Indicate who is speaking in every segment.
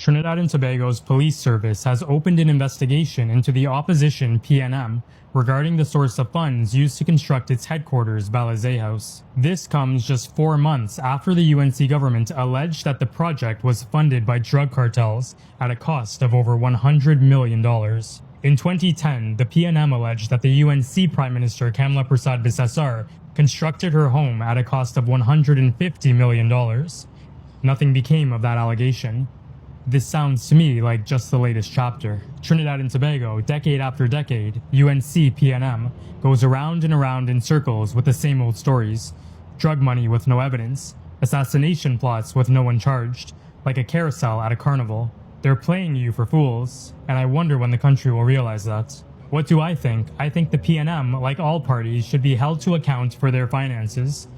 Speaker 1: Trinidad and Tobago's police service has opened an investigation into the opposition PNM regarding the source of funds used to construct its headquarters, Balizé House. This comes just 4 months after the UNC government alleged that the project was funded by drug cartels at a cost of over $100 million. In 2010, the PNM alleged that the UNC Prime Minister Kamla Persad-Bissessar constructed her home at a cost of $150 million. Nothing became of that allegation. This sounds to me like just the latest chapter. Trinidad and Tobago, decade after decade, UNC PNM, goes around and around in circles with the same old stories. Drug money with no evidence, assassination plots with no one charged, like a carousel at a carnival. They're playing you for fools, and I wonder when the country will realize that. What do I think? I think the PNM, like all parties, should be held to account for their finances.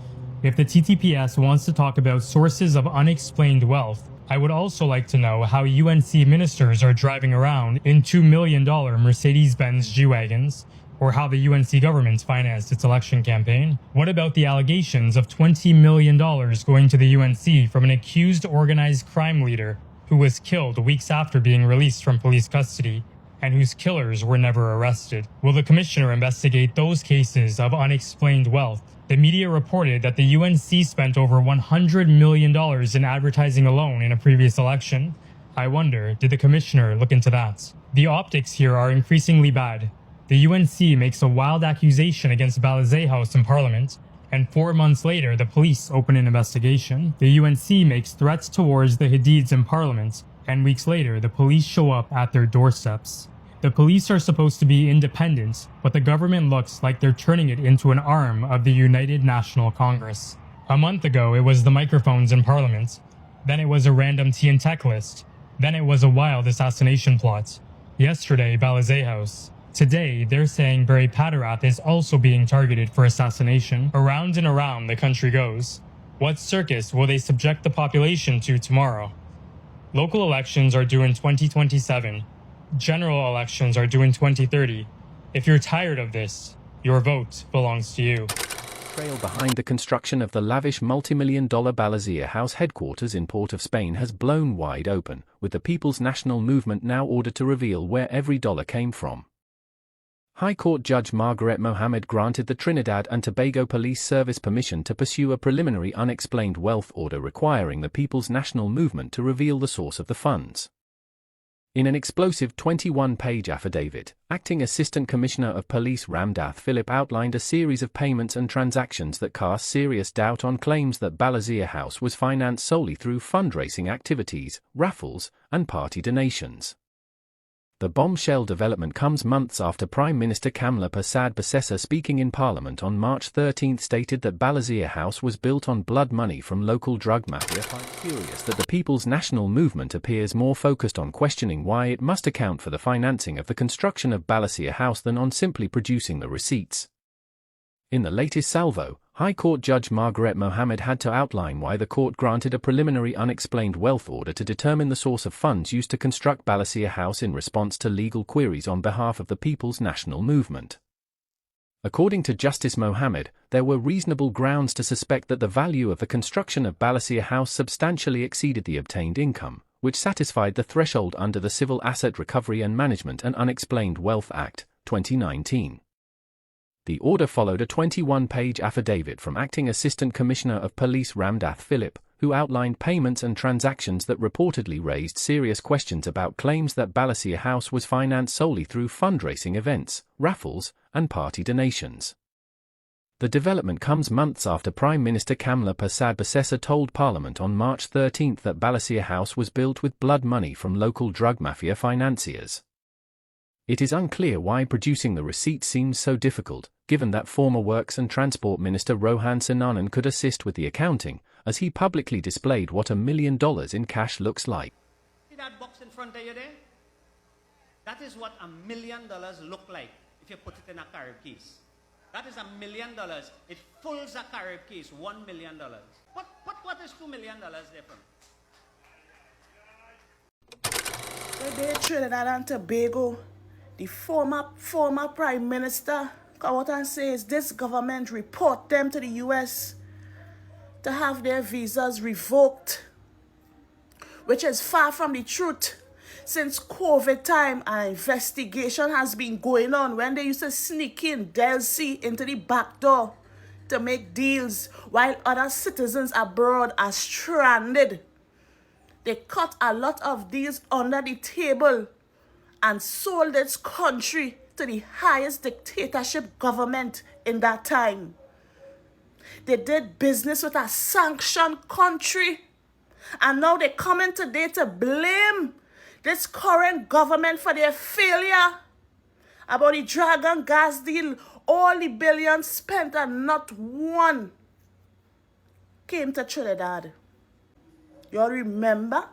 Speaker 1: If the TTPS wants to talk about sources of unexplained wealth, I would also like to know how UNC ministers are driving around in $2 million Mercedes-Benz G-Wagons, or how the UNC government financed its election campaign. What about the allegations of $20 million going to the UNC from an accused organized crime leader who was killed weeks after being released from police custody, and whose killers were never arrested? Will the commissioner investigate those cases of unexplained wealth? The media reported that the UNC spent over $100 million in advertising alone in a previous election. I wonder, did the commissioner look into that? The optics here are increasingly bad. The UNC makes a wild accusation against Balizé House in Parliament, and 4 months later the police open an investigation. The UNC makes threats towards the Hadids in Parliament, and weeks later the police show up at their doorsteps. The police are supposed to be independent, but the government looks like they're turning it into an arm of the United National Congress. A month ago, it was the microphones in Parliament. Then it was a random tea and tech list. Then it was a wild assassination plot. Yesterday, Balizé House. Today, they're saying Barry Paterath is also being targeted for assassination. Around and around the country goes. What circus will they subject the population to tomorrow? Local elections are due in 2027. General elections are due in 2030. If you're tired of this, your vote belongs to you.
Speaker 2: Trail behind the construction of the lavish multi-million-dollar Balizé House headquarters in Port of Spain has blown wide open, with the People's National Movement now ordered to reveal where every dollar came from. High Court Judge Margaret Mohammed granted the Trinidad and Tobago Police Service permission to pursue a preliminary unexplained wealth order requiring the People's National Movement to reveal the source of the funds. In an explosive 21-page affidavit, Acting Assistant Commissioner of Police Ramdath Phillip outlined a series of payments and transactions that cast serious doubt on claims that Balizé House was financed solely through fundraising activities, raffles, and party donations. The bombshell development comes months after Prime Minister Kamla Persad-Bissessar, speaking in Parliament on March 13, stated that Balizé House was built on blood money from local drug mafia. Curious that the People's National Movement appears more focused on questioning why it must account for the financing of the construction of Balizé House than on simply producing the receipts. In the latest salvo, High Court Judge Margaret Mohammed had to outline why the court granted a preliminary unexplained wealth order to determine the source of funds used to construct Balizé House in response to legal queries on behalf of the People's National Movement. According to Justice Mohammed, there were reasonable grounds to suspect that the value of the construction of Balizé House substantially exceeded the obtained income, which satisfied the threshold under the Civil Asset Recovery and Management and Unexplained Wealth Act, 2019. The order followed a 21-page affidavit from Acting Assistant Commissioner of Police Ramdath Phillip, who outlined payments and transactions that reportedly raised serious questions about claims that Balizé House was financed solely through fundraising events, raffles, and party donations. The development comes months after Prime Minister Kamla Persad-Bissessar told Parliament on March 13 that Balizé House was built with blood money from local drug mafia financiers. It is unclear why producing the receipts seems so difficult, given that former Works and Transport Minister Rohan Sinanan could assist with the accounting, as he publicly displayed what $1 million in cash looks like.
Speaker 3: See that box in front of you there? That is what $1 million look like if you put it in a carib case. That is $1 million. It fills a carib case, $1 million. What is $2 million different?
Speaker 4: Today, Trinidad and Tobago, the former Prime Minister come out and says this government report them to the US to have their visas revoked. which is far from the truth. Since COVID time, an investigation has been going on when they used to sneak in Delcy into the back door to make deals while other citizens abroad are stranded. They cut a lot of deals under the table and sold this country to the highest dictatorship government in that time. They did business with a sanctioned country, and now they're coming today to blame this current government for their failure about the Dragon gas deal. All the billions spent and not one came to Trinidad. Y'all remember?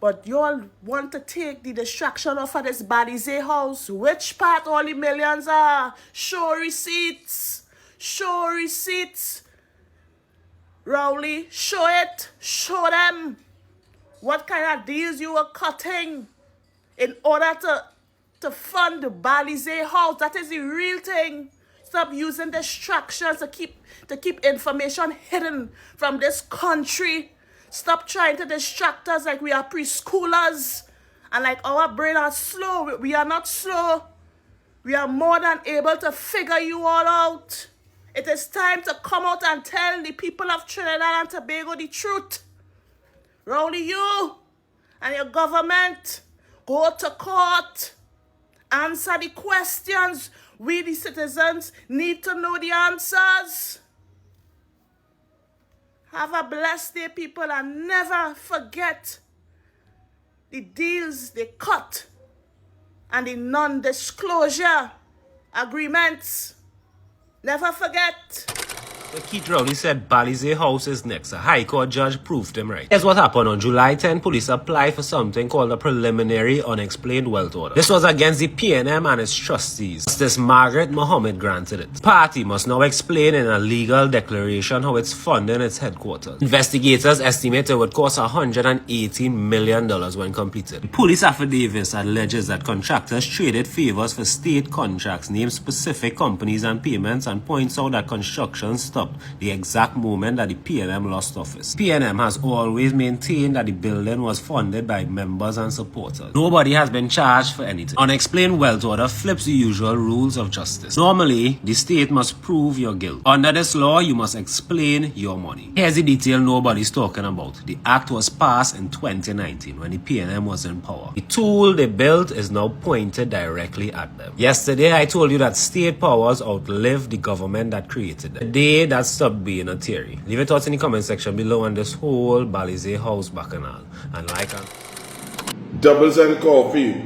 Speaker 4: But y'all want to take the distraction off of this Balize house. Which part all the millions are? Show receipts. Show receipts. Rowley, show it. Show them what kind of deals you were cutting in order to fund the Balize house. That is the real thing. Stop using distractions to keep information hidden from this country. Stop trying to distract us like we are preschoolers and like our brain are slow. We are not slow. We are more than able to figure you all out. It is time to come out and tell the people of Trinidad and Tobago the truth. Rowley, you and your government, go to court. Answer the questions. We, the citizens, need to know the answers. Have a blessed day, people, and never forget the deals they cut and the non-disclosure agreements. Never forget.
Speaker 5: Keith Rowley said Balize House is next. A High Court judge proved him right. Here's what happened. On July 10, police applied for something called a preliminary unexplained wealth order. This was against the PNM and its trustees. Justice Margaret Mohammed granted it. The party must now explain in a legal declaration how it's funding its headquarters. Investigators estimate it would cost $118 million when completed. The police affidavit alleges that contractors traded favors for state contracts, named specific companies and payments, and points out that construction stopped the exact moment that the PNM lost office. PNM has always maintained that the building was funded by members and supporters. Nobody has been charged for anything. Unexplained wealth order flips the usual rules of justice. Normally, the state must prove your guilt. Under this law, you must explain your money. Here's the detail nobody's talking about. The act was passed in 2019 when the PNM was in power. The tool they built is now pointed directly at them. Yesterday, I told you that state powers outlive the government that created them. Today, that stopped being a theory. Leave your thoughts in the comment section below on this whole Balize house bacchanal. And like and
Speaker 6: Doubles and coffee.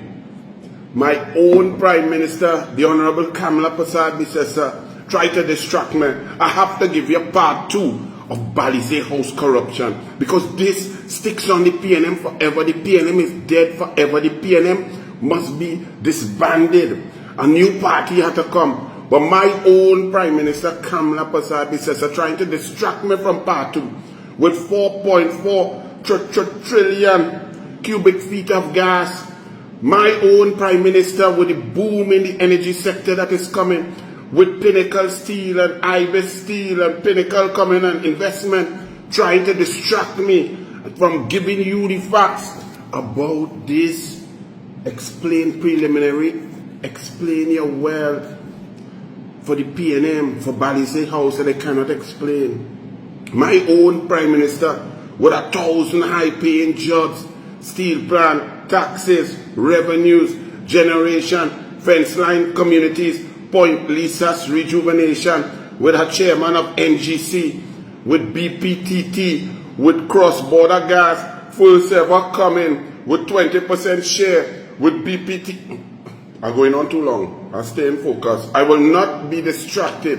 Speaker 6: My own Prime Minister, the Honorable Kamala Persad-Bissessar, tried to distract me. I have to give you part 2 of Balize house corruption, because this sticks on the PNM forever. The PNM is dead forever. The PNM must be disbanded. A new party had to come. But my own Prime Minister, Kamala Persad-Bissessar, trying to distract me from part 2 with 4.4 trillion cubic feet of gas. My own Prime Minister, with the boom in the energy sector that is coming, with Pinnacle Steel and Ibis Steel and Pinnacle coming and investment, trying to distract me from giving you the facts about this. Explain preliminary, explain your wealth. For the PNM, for Balize House, that they cannot explain. My own Prime Minister, with 1,000 high-paying jobs, steel plant, taxes, revenues, generation, fence line communities, Point Lisa's rejuvenation, with her chairman of NGC, with BPTT, with cross-border gas, full server coming, with 20% share, with BPT. I'm going on too long. I'll stay in focus. I will not be distracted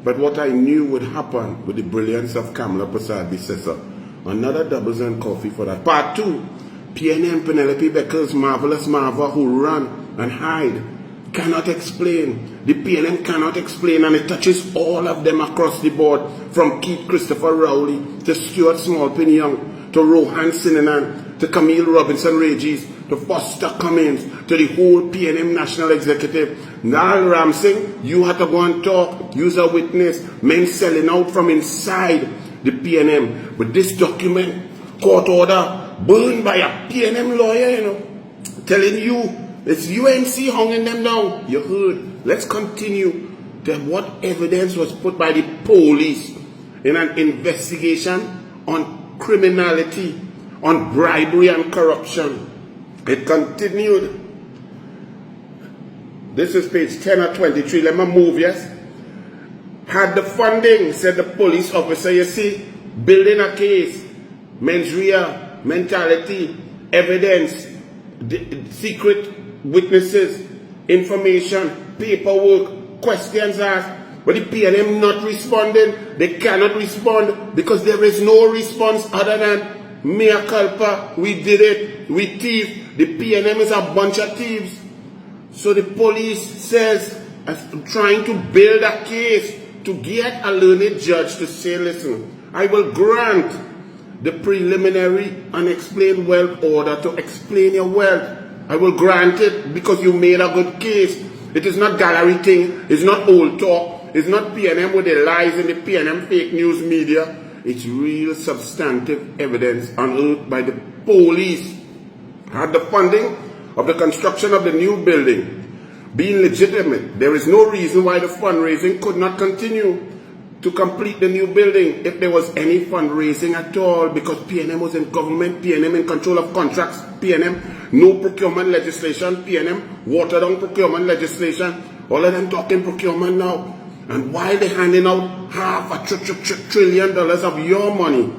Speaker 6: by what I knew would happen with the brilliance of Kamala Persad-Bissessar. Another doubles and coffee for that. Part 2. PNM Penelope Beckles, Marvelous Marva, who run and hide, cannot explain. The PNM cannot explain, and it touches all of them across the board, from Keith Christopher Rowley to Stuart Smallpin Young to Rohan Sinanan to Camille Robinson Regis to Foster Cummins, to the whole PNM National Executive. Nal Ramsing, you had to go and talk, use a witness, men selling out from inside the PNM. With this document, court order, burned by a PNM lawyer, you know, telling you it's UNC hanging them down. You heard. Let's continue to what evidence was put by the police in an investigation on criminality, on bribery and corruption. It continued. This is page 10 or 23. Let me move, yes? Had the funding, said the police officer, you see, building a case, mens rea, mentality, evidence, secret witnesses, information, paperwork, questions asked. But the PNM not responding. They cannot respond because there is no response other than mea culpa. We did it. We thief. The PNM is a bunch of thieves. So the police says, trying to build a case to get a learned judge to say, listen, I will grant the preliminary unexplained wealth order to explain your wealth. I will grant it because you made a good case. It is not gallery thing. It's not old talk. It's not PNM with the lies in the PNM fake news media. It's real substantive evidence unearthed by the police. Had the funding of the construction of the new building being legitimate, there is no reason why the fundraising could not continue to complete the new building if there was any fundraising at all, because PNM was in government, PNM in control of contracts, PNM no procurement legislation, PNM watered down procurement legislation. All of them talking procurement now. And while they're handing out $500 trillion of your money,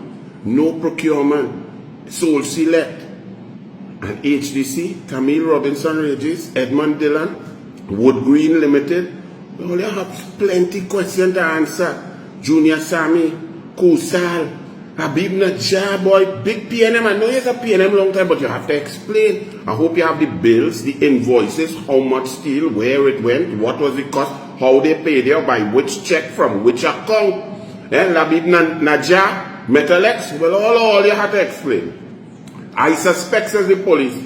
Speaker 6: no procurement, sole select. And HDC, Camille Robinson Regis, Edmund Dillon, Wood Green Limited, we only have plenty questions to answer. Junior Sammy, Kusal, Habib Najjar, boy, big PNM. I know you're a PNM long time, but you have to explain. I hope you have the bills, the invoices, how much steel, where it went, what was the cost, how they paid you, by which check, from which account. And Habib Najjar, Metalex, well, all you have to explain. I suspect, says the police,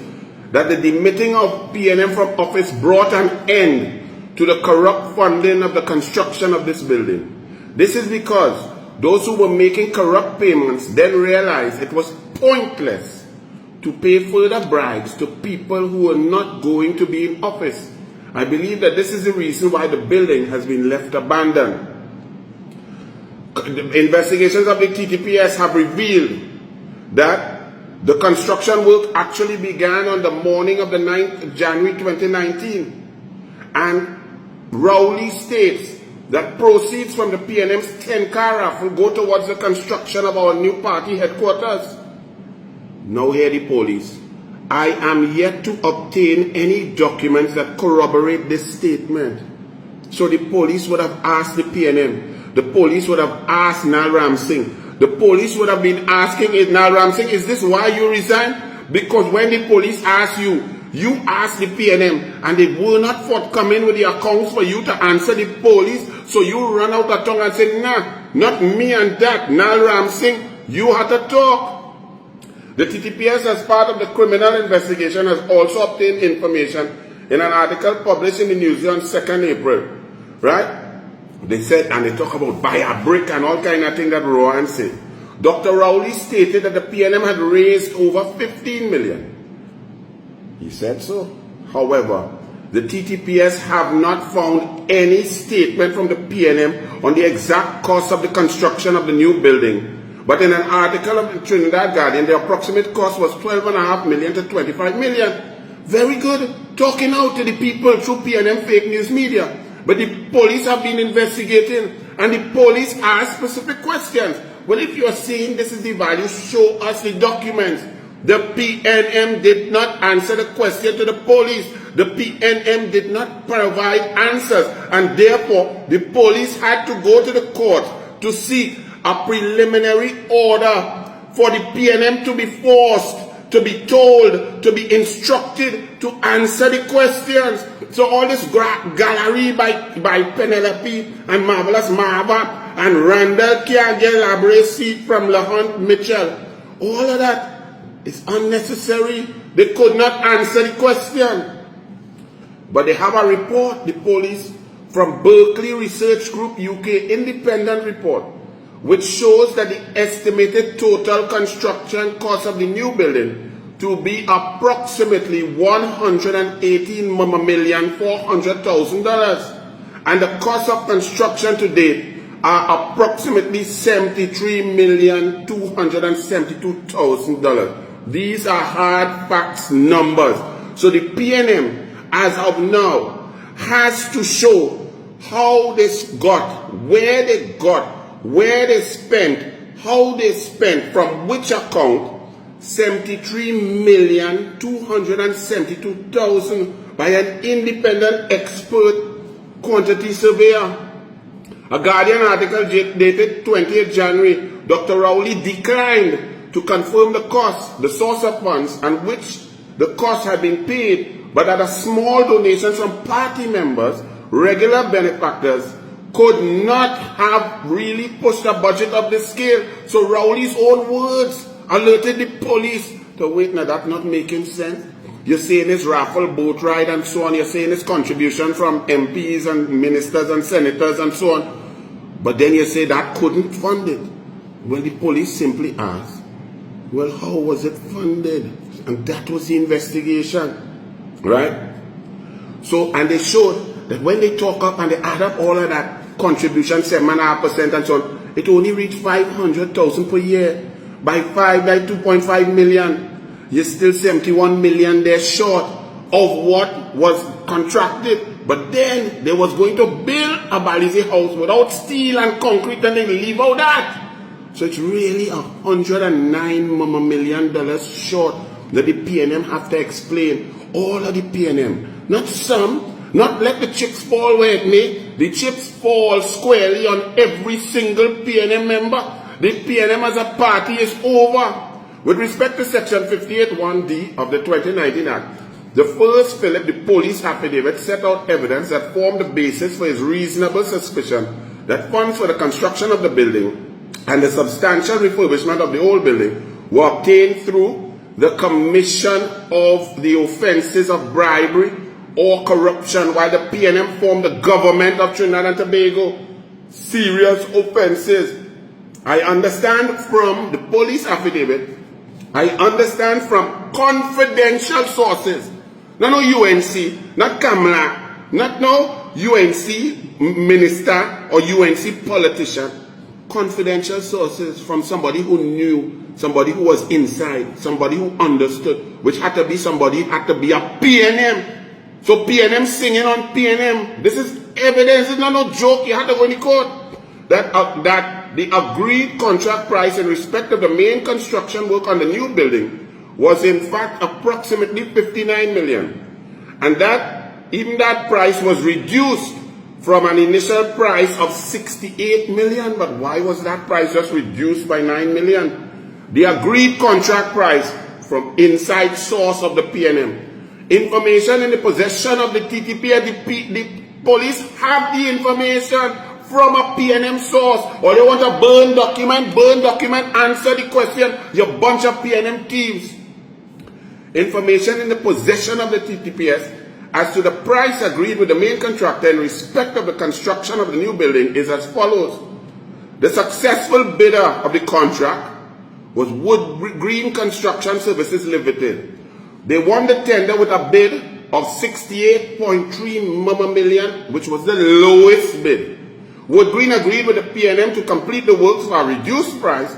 Speaker 6: that the demitting of PNM from office brought an end to the corrupt funding of the construction of this building. This is because those who were making corrupt payments then realized it was pointless to pay further bribes to people who were not going to be in office. I believe that this is the reason why the building has been left abandoned. The investigations of the TTPS have revealed that the construction work actually began on the morning of the 9th of January 2019. And Rowley states that proceeds from the PNM's 10-car raffle go towards the construction of our new party headquarters. Now hear the police. I am yet to obtain any documents that corroborate this statement. So the police would have asked the PNM. The police would have asked Nal Ram Singh. The police would have been asking Nal Ram Singh, is this why you resigned? Because when the police asked you, you asked the PNM and they were not forthcoming with the accounts for you to answer the police. So you run out of tongue and say, nah, not me and that. Nal Ram Singh, you had to talk. The TTPS, as part of the criminal investigation, has also obtained information in an article published in the News on 2nd April. Right? They said, and they talk about buy a brick and all kind of things that Rowan said. Dr. Rowley stated that the PNM had raised over 15 million. He said so. However, the TTPS have not found any statement from the PNM on the exact cost of the construction of the new building. But in an article of the Trinidad Guardian, the approximate cost was 12.5 million to 25 million. Very good. Talking out to the people through PNM fake news media. But the police have been investigating, and the police asked specific questions. Well, if you're saying this is the value, show us the documents. The PNM did not answer the question to the police. The PNM did not provide answers, and therefore the police had to go to the court to seek a preliminary order for the PNM to be forced, to be told, to be instructed to answer the questions. So all this gallery by Penelope and Marvelous Marva and Randall can't get elaborate seat from LaHunt Mitchell. All of that is unnecessary. They could not answer the question. But they have a report, the police, from Berkeley Research Group UK, independent report, which shows that the estimated total construction cost of the new building to be approximately $118,400,000, and the cost of construction to date are approximately $73,272,000. These are hard facts numbers. So the PNM, as of now, has to show how this got, where they got, where they spent, how they spent, from which account, $73,272,000 by an independent expert quantity surveyor. A Guardian article dated 28th January, Dr. Rowley declined to confirm the cost, the source of funds, and which the cost had been paid, but that a small donation from party members, regular benefactors, could not have really pushed the budget up the scale. So Rowley's own words alerted the police to, wait, now that's not making sense. You're saying it's raffle, boat ride, and so on. You're saying it's contribution from MPs and ministers and senators and so on. But then you say that couldn't fund it. Well, the police simply asked, well, how was it funded? And that was the investigation, right? So, and they showed that when they talk up and they add up all of that contribution, 7.5% and so on, it only reached 500,000 per year. By 2.5 million, you're still 71 million there short of what was contracted. But then they was going to build a Balize house without steel and concrete, and they leave out that. So it's really $109 million short that the PNM have to explain. All of the PNM, not some, not let the chips fall where it may. The chips fall squarely on every single PNM member. The PNM as a party is over. With respect to Section 58(1)(d) of the 2019 Act, the first Philip, the police affidavit, set out evidence that formed the basis for his reasonable suspicion that funds for the construction of the building and the substantial refurbishment of the old building were obtained through the commission of the offences of bribery or corruption, while the PNM formed the government of Trinidad and Tobago. Serious offences. I understand from the police affidavit, I understand from confidential sources, not no UNC, not Kamala, not no UNC minister or UNC politician, confidential sources from somebody who knew, somebody who was inside, somebody who understood, which had to be somebody, had to be a PNM. So PNM singing on PNM. This is evidence, it's not no joke, you had to go in the court. That the agreed contract price in respect of the main construction work on the new building was in fact approximately 59 million. And that even that price was reduced from an initial price of 68 million. But why was that price just reduced by 9 million? The agreed contract price from inside source of the PNM. Information in the possession of the TTP, the police have the information from a PNM source. Or they want a burn document, answer the question, you bunch of PNM thieves. Information in the possession of the TTPS as to the price agreed with the main contractor in respect of the construction of the new building is as follows. The successful bidder of the contract was Wood Green Construction Services Limited. They won the tender with a bid of 68.3 million, which was the lowest bid. Wood Green agreed with the PNM to complete the works for a reduced price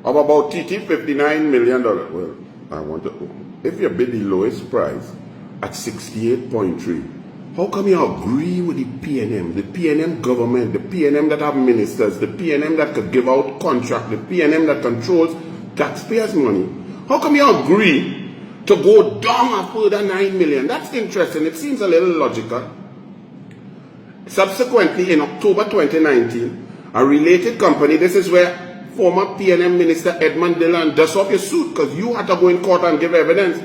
Speaker 6: of about $59 million. Well, I want to, if you bid the lowest price at 68.3, how come you agree with the PNM government, the PNM that have ministers, the PNM that could give out contract, the PNM that controls taxpayers' money? How come you agree to go down a further 9 million? That's interesting. It seems a little logical. Subsequently, in October 2019, a related company, this is where former PNM Minister Edmund Dillon dust off your suit because you had to go in court and give evidence.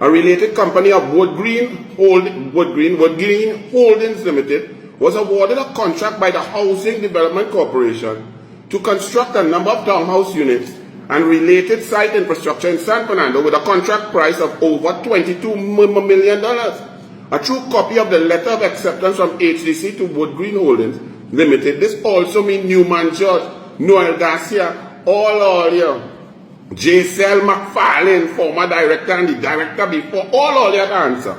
Speaker 6: A related company of Wood Green Holdings Limited was awarded a contract by the Housing Development Corporation to construct a number of townhouse units and related site infrastructure in San Fernando with a contract price of over $22 million. A true copy of the letter of acceptance from HDC to Wood Green Holdings Limited. This also means Newman George. Noel Garcia, all you. J.Cell McFarlane, former director, and the director before, all your answer.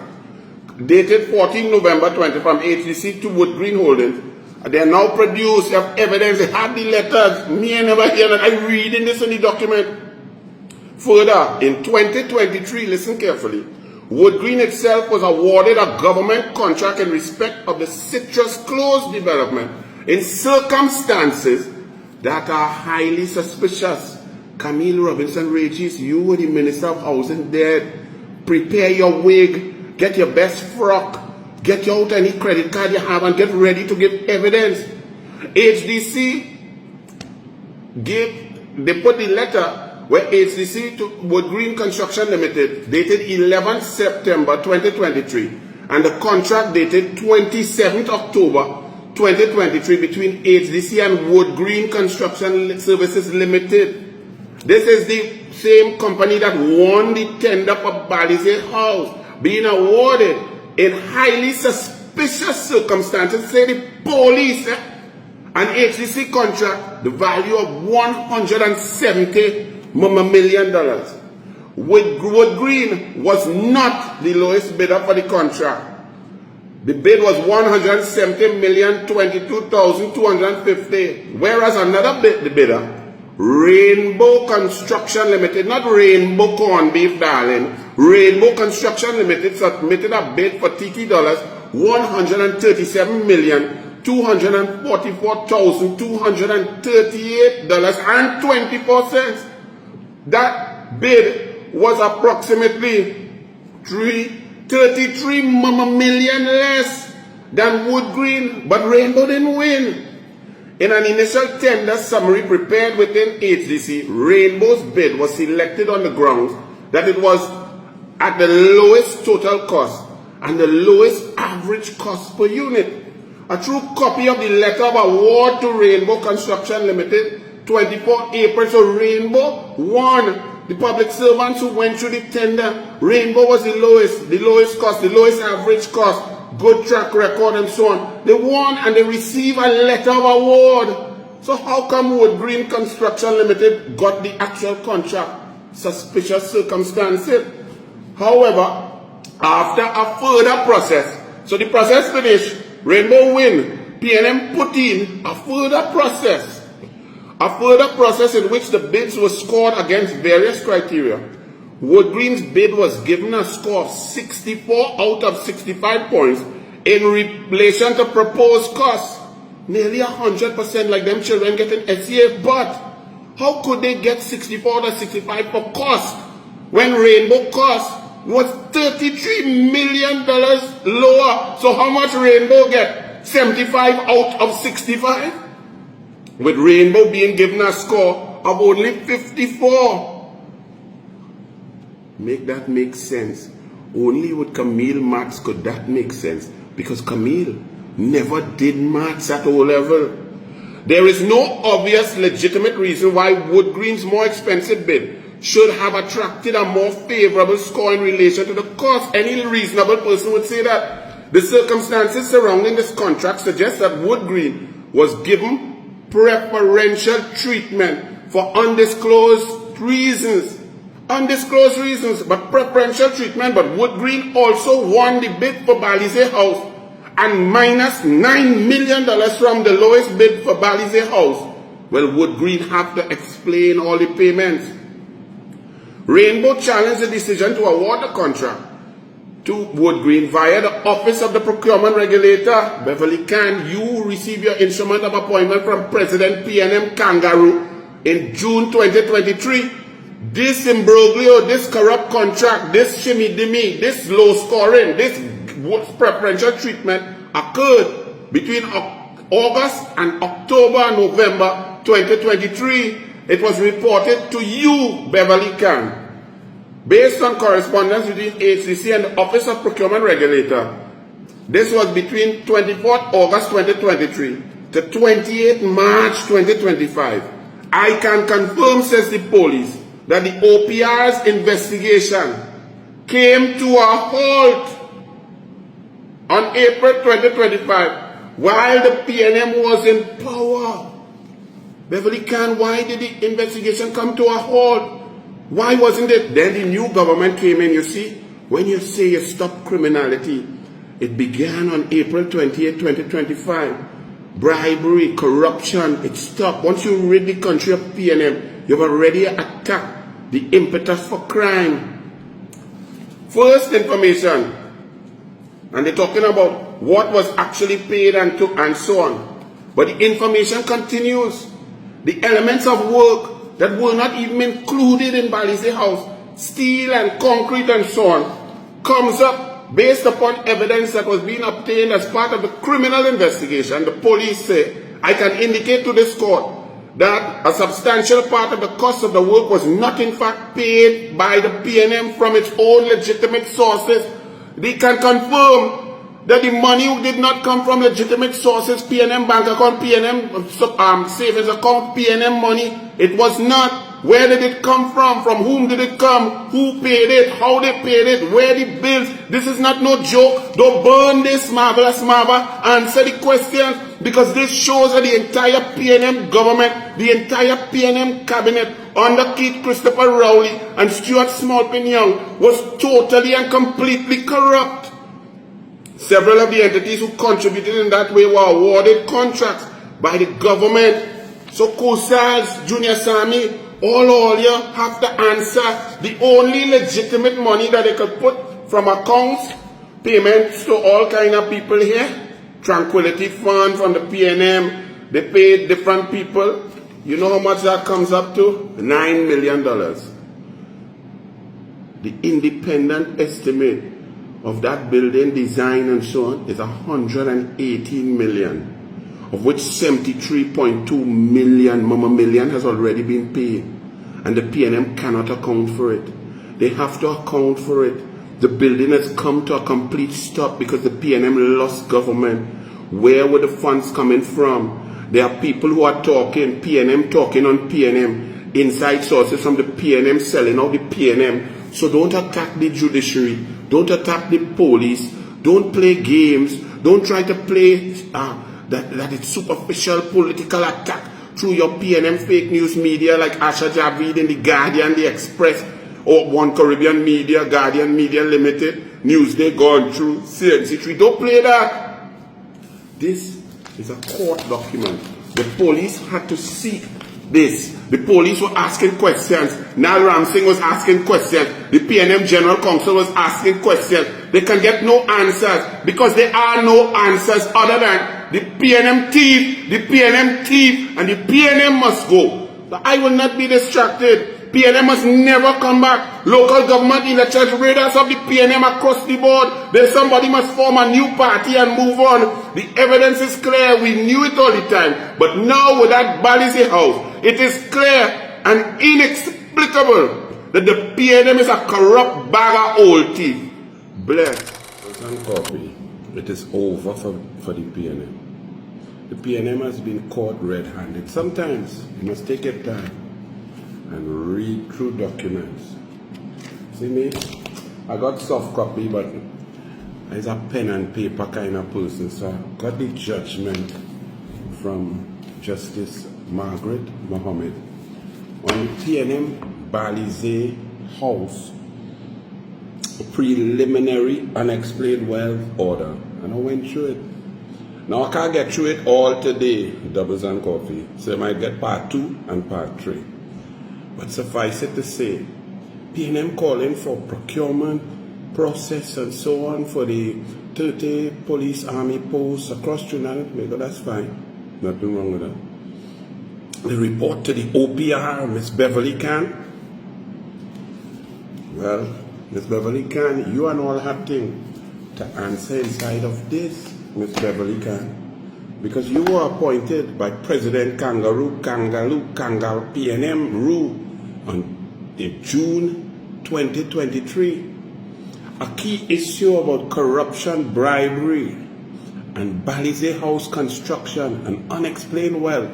Speaker 6: Dated 14 November 20 from HDC to Wood Green Holdings. They are now produced, you have evidence, they have the letters. Me, I never hear that. I'm reading this in the document. Further, in 2023, listen carefully, Wood Green itself was awarded a government contract in respect of the Citrus Close development in circumstances that are highly suspicious. Camille Robinson Regis, you were the Minister of Housing there. Prepare your wig, get your best frock, get out any credit card you have and get ready to give evidence. HDC they put the letter where HDC to Wood Green Construction Limited dated 11th September 2023 and the contract dated 27th October 2023 between HDC and Wood Green Construction Services Limited. This is the same company that won the tender for Balize House, being awarded in highly suspicious circumstances, say the police, an HDC contract, the value of $170 million. Wood Green was not the lowest bidder for the contract. The bid was $170,022,250, whereas another bidder, Rainbow Construction Limited, not Rainbow Corn Beef, darling, Rainbow Construction Limited submitted a bid for TT dollars $137,244,238.24. That bid was approximately $33 million less than Wood Green, but Rainbow didn't win. In an initial tender summary prepared within HDC, Rainbow's bid was selected on the grounds that it was at the lowest total cost and the lowest average cost per unit. A true copy of the letter of award to Rainbow Construction Limited, 24 April, so Rainbow won. The public servants who went through the tender, Rainbow was the lowest cost, the lowest average cost, good track record and so on. They won and they received a letter of award. So how come Wood Green Construction Limited got the actual contract? Suspicious circumstances. However, after a further process, so the process finished, Rainbow win, PNM put in a further process in which the bids were scored against various criteria. Wood Green's bid was given a score of 64 out of 65 points in relation to proposed costs. Nearly 100% like them children getting SCA, but how could they get 64 out of 65 for cost when Rainbow cost was $33 million lower? So how much Rainbow get? 75 out of 65? With Rainbow being given a score of only 54. Make that make sense. Only with Camille maths could that make sense, because Camille never did maths at O level. There is no obvious legitimate reason why Wood Green's more expensive bid should have attracted a more favorable score in relation to the cost. Any reasonable person would say that. The circumstances surrounding this contract suggest that Wood Green was given preferential treatment for undisclosed reasons, but preferential treatment. But Wood Green also won the bid for Balize House and minus $9 million from the lowest bid for Balize House. Well, Wood Green have to explain all the payments. Rainbow challenged the decision to award the contract to Wood Green via the Office of the Procurement Regulator. Beverly Can, you receive your instrument of appointment from President PNM Kangaroo in June 2023. This imbroglio, this corrupt contract, this shimmy-dimmy, this low scoring, this preferential treatment occurred between August and October and November 2023. It was reported to you, Beverly Can. Based on correspondence between HDC and the Office of Procurement Regulator, this was between 24th August 2023 to 28th March 2025. I can confirm, says the police, that the OPR's investigation came to a halt on April 2025 while the PNM was in power. Beverly Khan, why did the investigation come to a halt? Why wasn't it? Then the new government came in, you see. When you say you stop criminality, it began on April 28, 2025. Bribery, corruption, it stopped. Once you rid the country of PNM, you've already attacked the impetus for crime. First information, and they're talking about what was actually paid and so on. But the information continues. The elements of work that were not even included in Balize House, steel and concrete and so on, comes up based upon evidence that was being obtained as part of the criminal investigation. The police say, I can indicate to this court that a substantial part of the cost of the work was not in fact paid by the PNM from its own legitimate sources. They can confirm that the money did not come from legitimate sources, PNM bank account, PNM savings account, PNM money. It was not. Where did it come from? From whom did it come? Who paid it? How they paid it? Where the bills? This is not no joke. Don't burn this marvelous marva. Answer the questions, because this shows that the entire PNM government, the entire PNM cabinet under Keith Christopher Rowley and Stuart Smallpin Young was totally and completely corrupt. Several of the entities who contributed in that way were awarded contracts by the government. So COSALs, Junior Sami, all you have to answer. The only legitimate money that they could put from accounts, payments to all kind of people here, Tranquility Fund from the PNM, they paid different people. You know how much that comes up to? $9 million. The independent estimate of that building design and so on is 118 million, of which 73.2 million has already been paid, and the PNM cannot account for it. They have to account for it. The building has come to a complete stop because the PNM lost government. Where were the funds coming from? There are people who are talking, PNM talking on PNM, inside sources from the PNM selling out the PNM. So don't attack the judiciary. Don't attack the police. Don't play games. Don't try to play that it's superficial political attack through your PNM fake news media like Asha Javid in The Guardian, The Express, or One Caribbean Media, Guardian Media Limited, Newsday gone through, CNC3. Don't play that. This is a court document. The police had to see this. The police were asking questions. Nal Ramsingh was asking questions. The PNM General Counsel was asking questions. They can get no answers because there are no answers other than the PNM thief, and the PNM must go. But I will not be distracted. PNM must never come back. Local government elections, raiders of the PNM across the board. Then somebody must form a new party and move on. The evidence is clear. We knew it all the time. But now with that Balize House, it is clear and inexplicable that the PNM is a corrupt bag of old teeth. Bless. And copy. It is over for the PNM. The PNM has been caught red-handed. Sometimes you must take your time and read through documents. See me? I got soft copy, but I'm a pen and paper kind of person, so I got the judgment from Justice Margaret Mohammed on PNM Balize House, a preliminary unexplained wealth order, and I went through it. Now I can't get through it all today, doubles and coffee, so I might get part 2 and part 3. But suffice it to say, PNM calling for procurement process and so on for the 30 police army posts across Trinidad and Tobago. That's fine. Nothing wrong with that. The report to the OPR, Miss Beverly Khan. Well, Miss Beverly Khan, you and all have thing to answer inside of this, Miss Beverly Khan. Because you were appointed by President Kangaroo PNM rule in June 2023. A key issue about corruption, bribery, and Balize House construction and unexplained wealth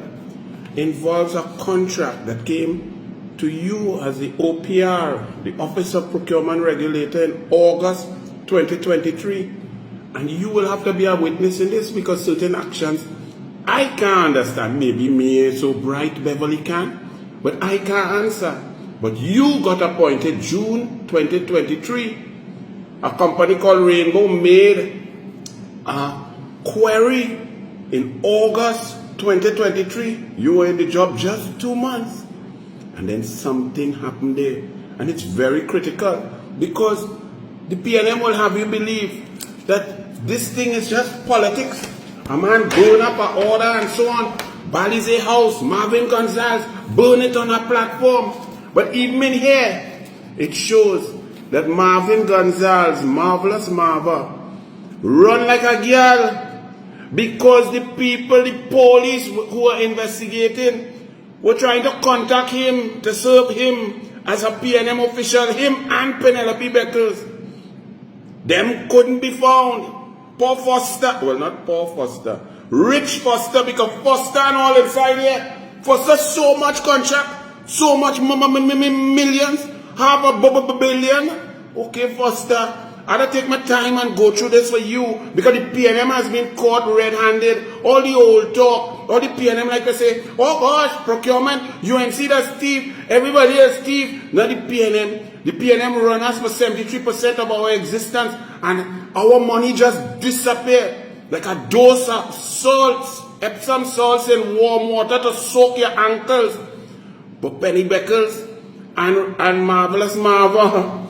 Speaker 6: involves a contract that came to you as the OPR, the Office of Procurement Regulator, in August 2023. And you will have to be a witness in this because certain actions I can't understand. Maybe me ain't so bright, Beverly can, but I can't answer. But you got appointed June 2023. A company called Rainbow made a query in August 2023. You were in the job just 2 months. And then something happened there. And it's very critical because the PNM will have you believe that this thing is just politics. A man burn up an order and so on. Balize House, Marvin Gonzalez, burn it on a platform. But even in here, it shows that Marvin Gonzalez, Marvelous Marva, run like a girl because the people, the police who are investigating were trying to contact him to serve him as a PNM official, him and Penelope Beckles. Them couldn't be found. Paul Foster, well not Paul Foster, Rich Foster, because Foster and all inside here, Foster so much contract, so much millions, half a billion. Okay, Foster, I'll take my time and go through this for you because the PNM has been caught red-handed. All the old talk, all the PNM like to say, oh gosh, procurement, UNC does thief, everybody is thief. Now the PNM run us for 73% of our existence and our money just disappeared like a dose of salts, Epsom salts in warm water to soak your ankles. But Penny Beckles and Marvelous Marva,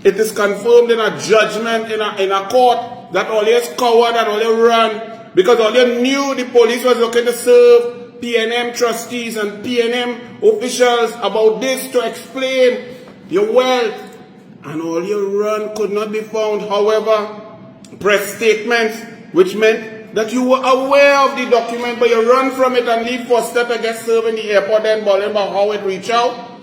Speaker 6: it is confirmed in a judgment in a court that all is coward and all you run because all you knew the police was looking to serve PNM trustees and PNM officials about this to explain your wealth, and all you run could not be found. However, press statements, which meant that you were aware of the document, but you run from it and leave Foster to get served in the airport, then bawling about how it reached out,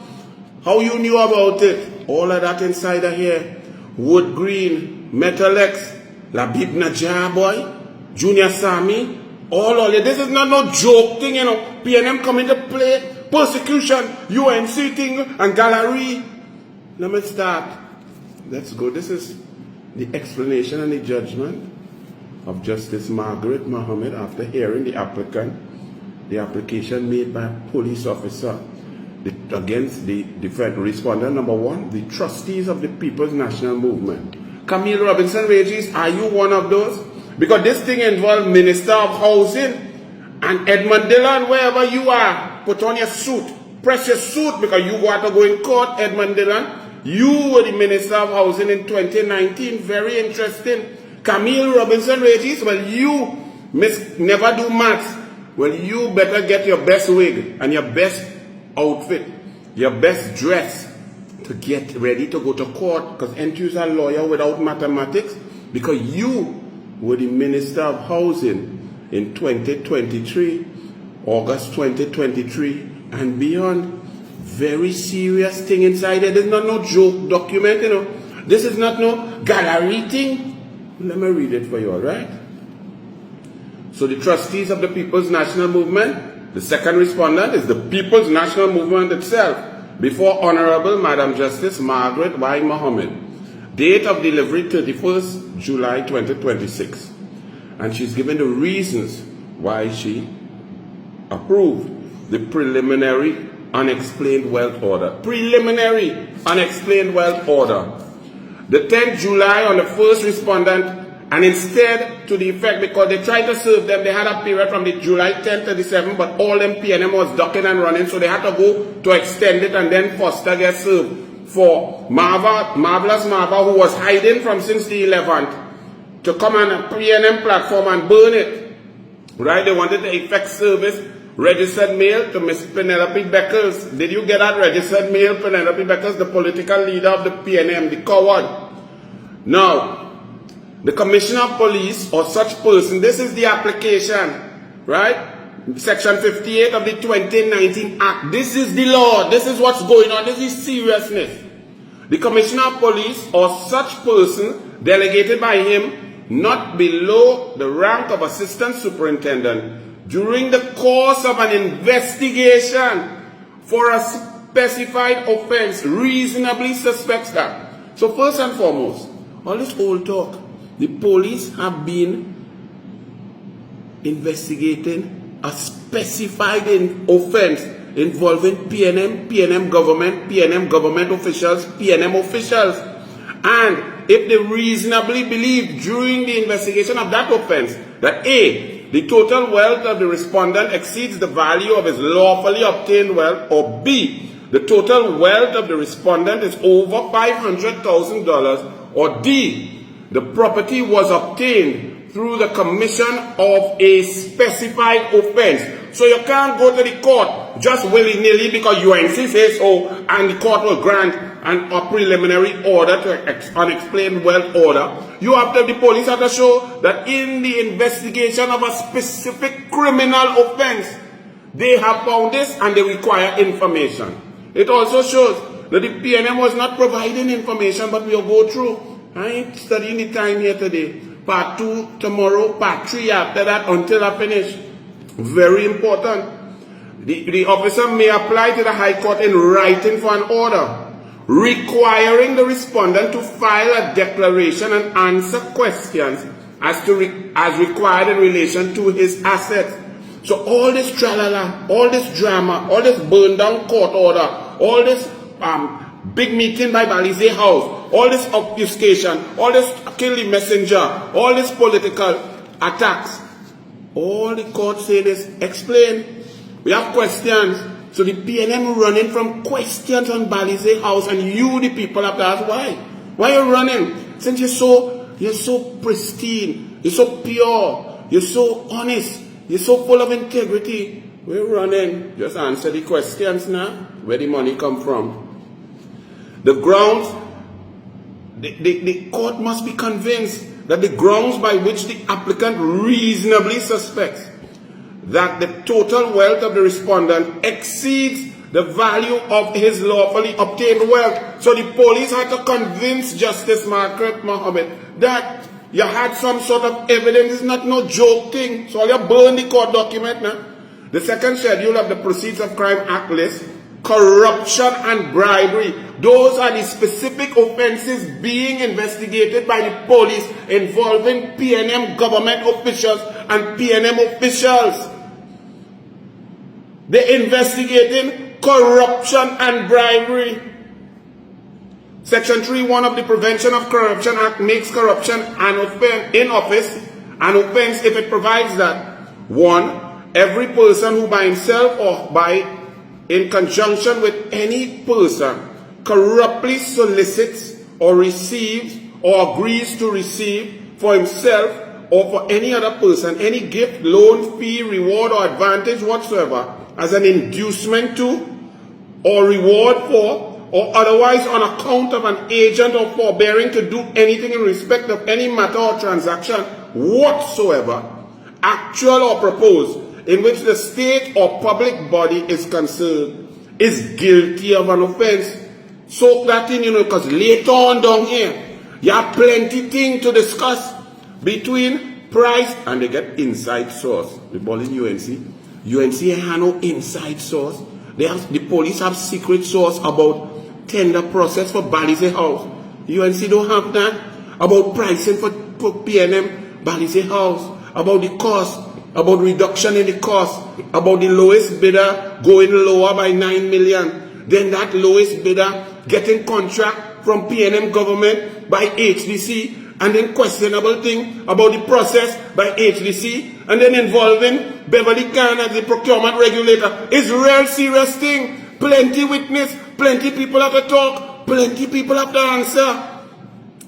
Speaker 6: how you knew about it. All of that inside of here. Wood Green, Metalex, Labib Najjar boy, Junior Sami, all of it. This is not no joke thing, you know. PNM come into play, persecution, UNC thing, and gallery. Let me start. Let's go. This is the explanation and the judgment of Justice Margaret Mohammed after hearing the application made by a police officer against the defendant. Respondent number one, the trustees of the People's National Movement. Camille Robinson Regis, are you one of those? Because this thing involves Minister of Housing and Edmund Dillon, wherever you are, put on your suit. Press your suit because you got to go in court, Edmund Dillon. You were the Minister of Housing in 2019. Very interesting. Camille Robinson Regis, well, you never do maths. Well, you better get your best wig and your best outfit, your best dress to get ready to go to court because NTU's a lawyer without mathematics because you were the Minister of Housing in 2023, August 2023 and beyond. Very serious thing inside there. This is not no joke document, you know. This is not no gallery thing. Let me read it for you, all right? So the trustees of the People's National Movement, the second respondent is the People's National Movement itself, before Honorable Madam Justice Margaret Y. Mohammed. Date of delivery 31st July 2026. And she's given the reasons why she approved the preliminary unexplained wealth order. Preliminary unexplained wealth order. The 10th July on the first respondent, and instead to the effect, because they tried to serve them, they had a period from the July 10th to the 7th, but all them PNM was ducking and running, so they had to go to extend it, and then Foster gets served for Marvelous Marva, who was hiding from since the 11th, to come on a PNM platform and burn it. Right? They wanted to effect service, registered mail to Miss Penelope Beckles. Did you get that registered mail, Penelope Beckles, the political leader of the PNM, the coward? Now, the Commissioner of Police or such person, this is the application, right? Section 58 of the 2019 Act. This is the law. This is what's going on. This is seriousness. The Commissioner of Police or such person delegated by him not below the rank of Assistant Superintendent during the course of an investigation for a specified offense reasonably suspects that. So first and foremost, all this old talk, the police have been investigating a specified offense involving PNM government officials, PNM officials. And if they reasonably believe during the investigation of that offense that A, the total wealth of the respondent exceeds the value of his lawfully obtained wealth, or B, the total wealth of the respondent is over $500,000, or D, the property was obtained through the commission of a specified offense. So you can't go to the court just willy-nilly because UNC says so and the court will grant a preliminary order to unexplained wealth order. The police have to show that in the investigation of a specific criminal offense, they have found this and they require information. It also shows that the PNM was not providing information, but we'll go through. I ain't studying the time here today. Part 2 tomorrow, part 3 after that until I finish. Very important. The officer may apply to the High Court in writing for an order requiring the respondent to file a declaration and answer questions as required in relation to his assets. So all this tralala, all this drama, all this burn down court order, all this big meeting by Balize House, all this obfuscation, all this kill the messenger, all this political attacks, all the court said is explain. We have questions. So the PNM running from questions on Balize House, and you, the people, have to ask why. Why are you running? Since you're so pristine, you're so pure, you're so honest, you're so full of integrity. We're running. Just answer the questions now. Where the money come from? The grounds, the court must be convinced that the grounds by which the applicant reasonably suspects that the total wealth of the respondent exceeds the value of his lawfully obtained wealth. So the police had to convince Justice Margaret Mohammed that you had some sort of evidence. It's not no joke thing. So you burn the court document now. The second schedule of the Proceeds of Crime Act list, corruption and bribery. Those are the specific offenses being investigated by the police involving PNM government officials and PNM officials. They're investigating corruption and bribery. Section 3.1 of the Prevention of Corruption Act makes corruption an offense in office an offense if it provides that 1. Every person who by himself or in conjunction with any person corruptly solicits or receives or agrees to receive for himself or for any other person any gift, loan, fee, reward or advantage whatsoever as an inducement to or reward for or otherwise on account of an agent or forbearing to do anything in respect of any matter or transaction whatsoever, actual or proposed, in which the state or public body is concerned, is guilty of an offense. Soak that in, because later on down here, you have plenty things to discuss between price and they get inside source. The ball in UNC. UNC have no inside source. The police have secret source about tender process for Balize House. UNC don't have that. About pricing for PNM Balize House. About the cost. About reduction in the cost. About the lowest bidder going lower by 9 million. Then that lowest bidder getting contract from PNM government by HDC. And then questionable thing about the process by HDC, and then involving Beverly Khan as the procurement regulator. It's a real serious thing. Plenty witness, plenty people have to talk, plenty people have to answer.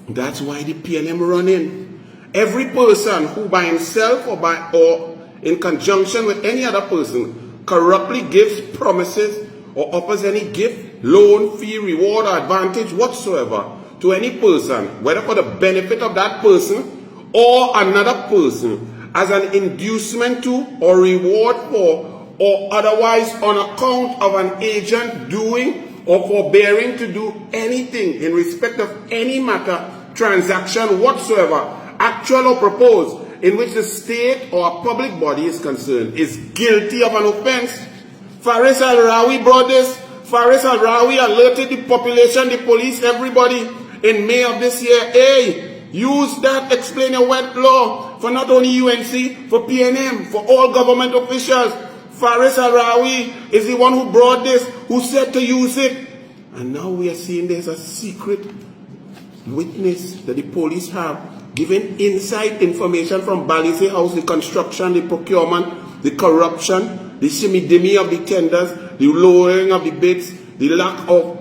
Speaker 6: That's why the PNM running. Every person who by himself or in conjunction with any other person corruptly gives promises or offers any gift, loan, fee, reward or advantage whatsoever to any person, whether for the benefit of that person or another person, as an inducement to or reward for or otherwise on account of an agent doing or forbearing to do anything in respect of any matter, transaction whatsoever, actual or proposed, in which the state or a public body is concerned, is guilty of an offense. Faris Al-Rawi brought this. Faris Al-Rawi alerted the population, the police, everybody, in May of this year. Hey, Use that explain your wealth law for not only UNC, for PNM, for all government officials. Faris Arawi is the one who brought this, who said to use it. And now we are seeing there's a secret witness that the police have given inside information from Balize House, the construction, the procurement, the corruption, the shimmy-dimmy of the tenders, the lowering of the bids, the lack of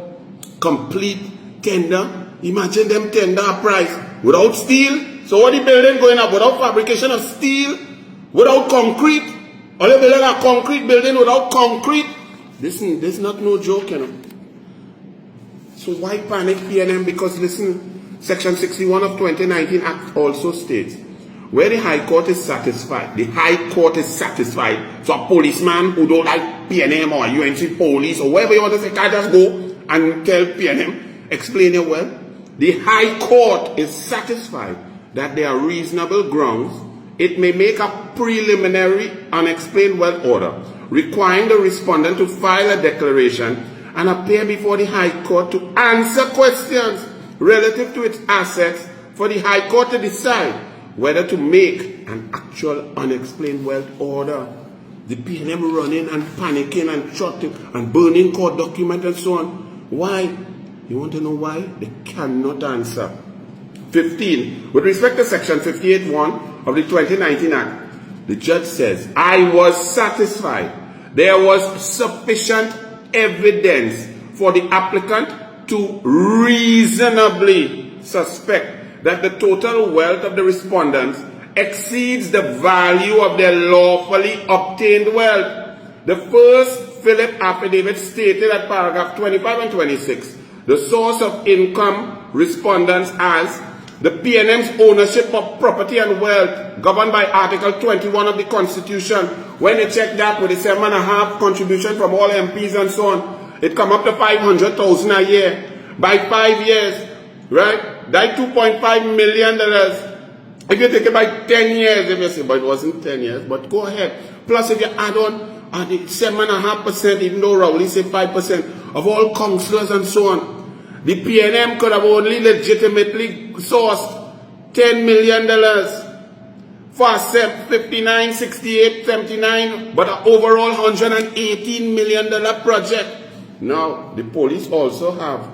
Speaker 6: complete tender. Imagine them tender price without steel. So what the building going up without fabrication of steel, without concrete? Or they building a concrete building without concrete? Listen, this is not no joke, you know. So why panic PNM? Because listen, Section 61 of 2019 Act also states, where the High Court is satisfied, the High Court is satisfied. So a policeman who don't like PNM or UNC police or wherever you want to say, can just go and tell PNM, explain it well. The High Court is satisfied that there are reasonable grounds. It may make a preliminary unexplained wealth order requiring the respondent to file a declaration and appear before the High Court to answer questions relative to its assets for the High Court to decide whether to make an actual unexplained wealth order. The PNM running and panicking and shouting and burning court documents and so on. Why? You want to know why? They cannot answer. 15. With respect to Section 58(1) of the 2019 Act, the judge says, I was satisfied there was sufficient evidence for the applicant to reasonably suspect that the total wealth of the respondents exceeds the value of their lawfully obtained wealth. The first Philip affidavit stated at paragraph 25 and 26, the source of income respondents as the PNM's ownership of property and wealth governed by Article 21 of the Constitution. When they check that with the 7.5 contribution from all MPs and so on, it come up to 500,000 a year. By 5 years, right? That $2.5 million. If you take it by 10 years, if you say, but it wasn't 10 years, but go ahead. Plus if you add on the 7.5%, even though Rowley said 5% of all councillors and so on, the PNM could have only legitimately sourced $10 million for 59, 68, 79, but an overall $118 million project. Now, the police also have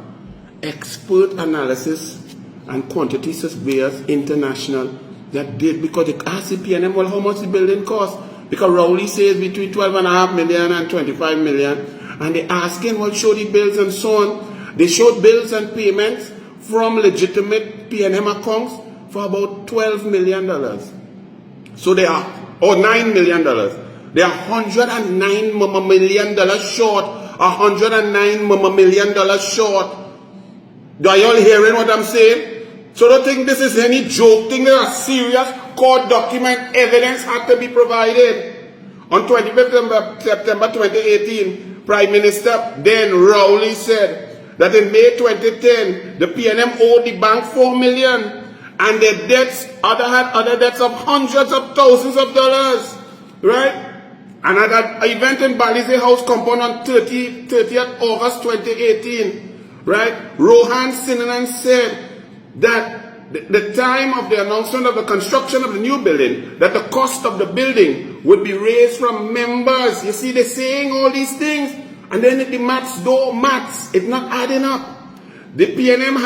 Speaker 6: expert analysis and quantity surveyors international that did, because they asked the PNM, well, how much the building cost? Because Rowley says between 12.5 million and 25 million, and they asking, well, show the bills and so on. They showed bills and payments from legitimate PNM accounts for about $12 million. So they are, or $9 million. They are $109 million short. $109 million short. Are you all hearing what I'm saying? So don't think this is any joke thing. There are serious court document evidence had to be provided. On 25th September 2018, Prime Minister then Rowley said that in May 2010, the PNM owed the bank $4 million, and their debts had other debts of hundreds of thousands of dollars, right? And at an event in Balize House compound on 30th August 2018, right? Rohan Sinanan said that the time of the announcement of the construction of the new building, that the cost of the building would be raised from members. You see, they're saying all these things, and then the maths, it's not adding up. The PNM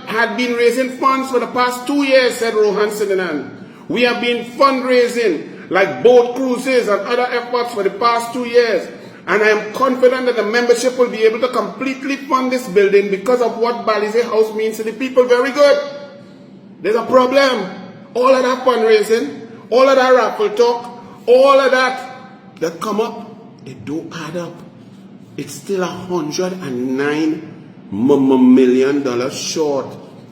Speaker 6: had been raising funds for the past 2 years, said Rohan Sinanan. We have been fundraising like boat cruises and other efforts for the past 2 years. And I am confident that the membership will be able to completely fund this building because of what Balize House means to the people. Very good. There's a problem. All of that fundraising, all of that raffle talk, all of that come up, it don't add up. It's still $109 million short.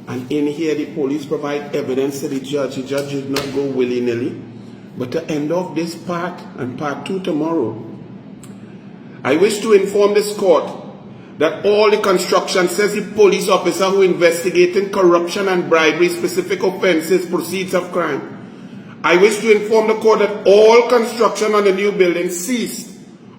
Speaker 6: And in here, the police provide evidence to the judge. The judge did not go willy-nilly. But to end off this part and part 2 tomorrow, I wish to inform this court that all the construction, says the police officer who investigating corruption and bribery, specific offenses, proceeds of crime. I wish to inform the court that all construction on the new building ceased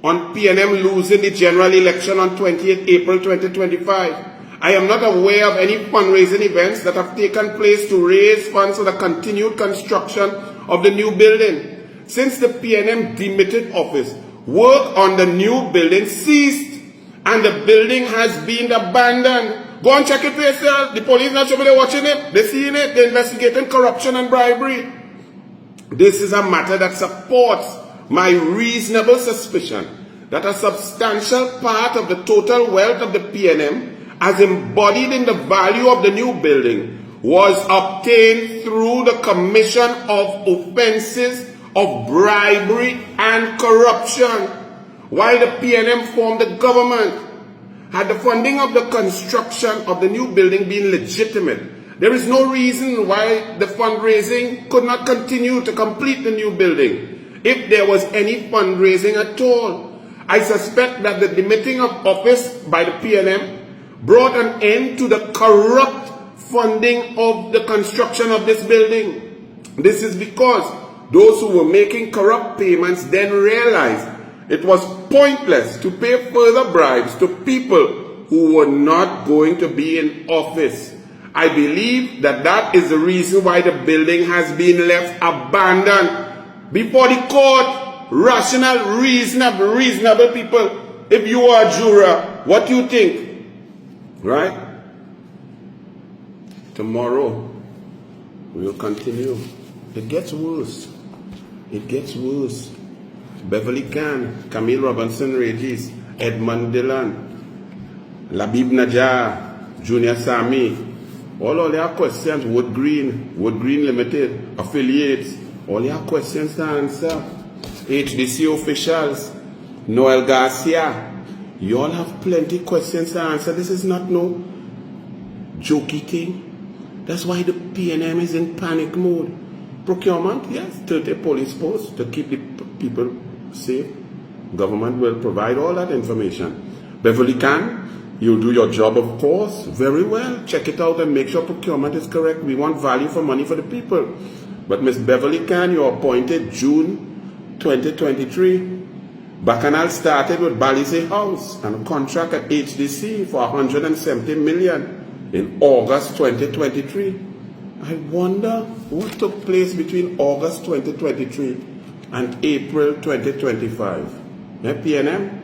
Speaker 6: on PNM losing the general election on 28th April 2025. I am not aware of any fundraising events that have taken place to raise funds for the continued construction of the new building. Since the PNM demitted office, work on the new building ceased and the building has been abandoned. Go and check it for yourself. The police not sure they're watching it. They're seeing it. They're investigating corruption and bribery. This is a matter that supports my reasonable suspicion that a substantial part of the total wealth of the PNM, as embodied in the value of the new building, was obtained through the commission of offenses of bribery and corruption. While the PNM formed the government, had the funding of the construction of the new building been legitimate, there is no reason why the fundraising could not continue to complete the new building, if there was any fundraising at all. I suspect that the demitting of office by the PNM brought an end to the corrupt funding of the construction of this building. This is because those who were making corrupt payments then realized it was pointless to pay further bribes to people who were not going to be in office. I believe that that is the reason why the building has been left abandoned. Before the court, rational, reasonable people, if you are a juror, what do you think? Right? Tomorrow, we will continue. It gets worse. It gets worse. Beverly Khan, Camille Robinson Regis, Edmund Dillon, Labib Najjar, Junior Sami, all their questions, Wood Green Limited, affiliates, all their questions to answer. HDC officials, Noel Garcia, you all have plenty questions to answer. This is not no jokey thing. That's why the PNM is in panic mode. Procurement, yes, 30 police posts to keep the people safe. Government will provide all that information. Beverly Khan, you'll do your job, of course, very well. Check it out and make sure procurement is correct. We want value for money for the people. But Miss Beverly Khan, you're appointed June 2023. Bacchanal started with Balize House and a contract at HDC for $170 million in August 2023. I wonder what took place between August 2023 and April 2025. PNM,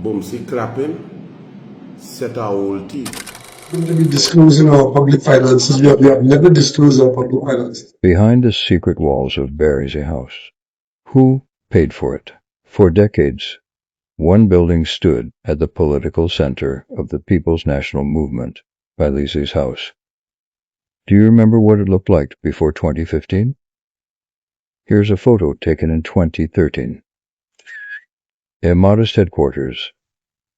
Speaker 6: boomsy clapping, set our old teeth.
Speaker 7: Going to be disclosing our public finances. We have never disclosed our public finances.
Speaker 8: Behind the secret walls of Balize House, who paid for it? For decades, one building stood at the political center of the People's National Movement, Balize House. Do you remember what it looked like before 2015? Here's a photo taken in 2013. A modest headquarters,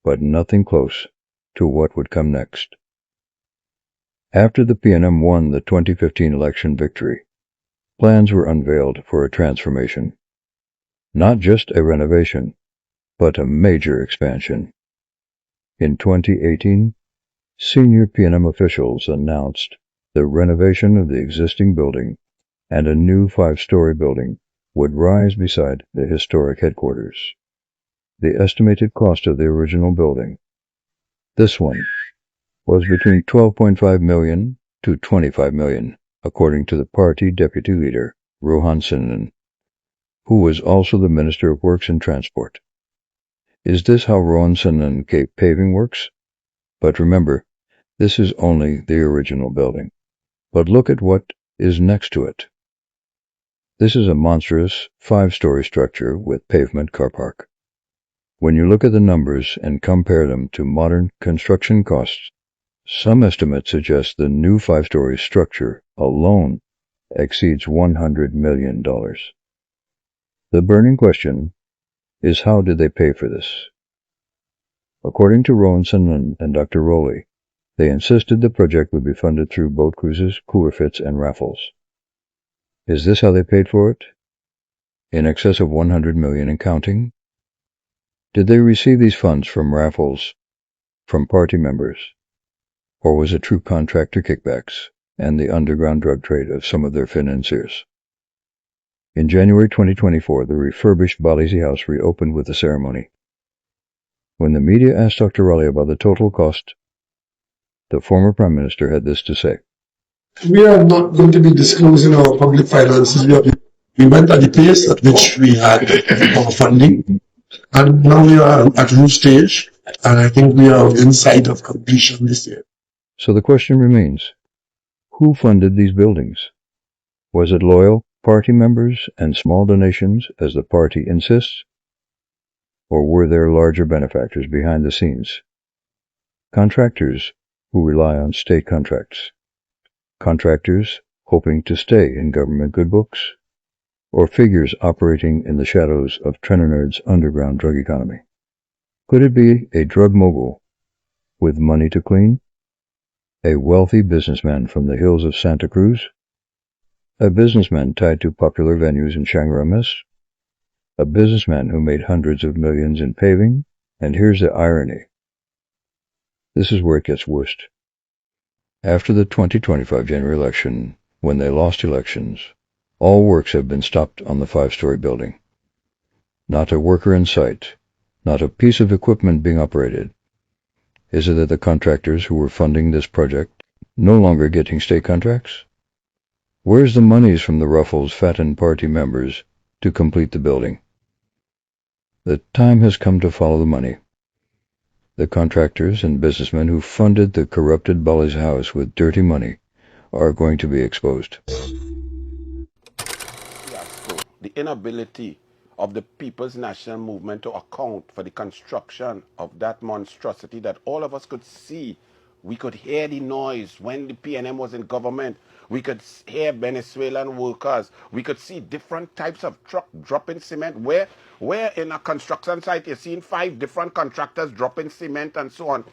Speaker 8: but nothing close to what would come next. After the PNM won the 2015 election victory, plans were unveiled for a transformation. Not just a renovation, but a major expansion. In 2018, senior PNM officials announced the renovation of the existing building and a new 5-story building would rise beside the historic headquarters. The estimated cost of the original building, this one, was between $12.5 million to $25 million, according to the party deputy leader, Rohan Sinanan, who was also the Minister of Works and Transport. Is this how Rohan Sinanan gave paving works? But remember, this is only the original building. But look at what is next to it. This is a monstrous 5-story structure with pavement car park. When you look at the numbers and compare them to modern construction costs, some estimates suggest the new 5-story structure alone exceeds $100 million. The burning question is, how did they pay for this? According to Rowanson and Dr. Rowley, they insisted the project would be funded through boat cruises, cooler fits, and raffles. Is this how they paid for it? In excess of $100 million and counting? Did they receive these funds from raffles, from party members, or was it true contractor kickbacks and the underground drug trade of some of their financiers? In January 2024, the refurbished Balize House reopened with a ceremony. When the media asked Dr. Rowley about the total cost The former Prime Minister had this to say.
Speaker 7: We are not going to be disclosing our public finances. We went at the pace at which we had our funding, and now we are at roof stage, and I think we are in sight of completion this year.
Speaker 8: So the question remains, who funded these buildings? Was it loyal party members and small donations, as the party insists? Or were there larger benefactors behind the scenes? Contractors who rely on state contracts? Contractors hoping to stay in government good books? Or figures operating in the shadows of Trinin's underground drug economy? Could it be a drug mogul with money to clean? A wealthy businessman from the hills of Santa Cruz? A businessman tied to popular venues in Changramas? A businessman who made hundreds of millions in paving? And here's the irony. This is where it gets worst. After the 2025 general election, when they lost elections, all works have been stopped on the 5-story building. Not a worker in sight, not a piece of equipment being operated. Is it that the contractors who were funding this project no longer getting state contracts? Where's the monies from the Ruffles fattened party members to complete the building? The time has come to follow the money. The contractors and businessmen who funded the corrupted Bali's house with dirty money are going to be exposed.
Speaker 6: The inability of the People's National Movement to account for the construction of that monstrosity that all of us could see. We could hear the noise when the PNM was in government. We could hear Venezuelan workers. We could see different types of truck dropping cement. Where in a construction site you're seeing 5 different contractors dropping cement and so on.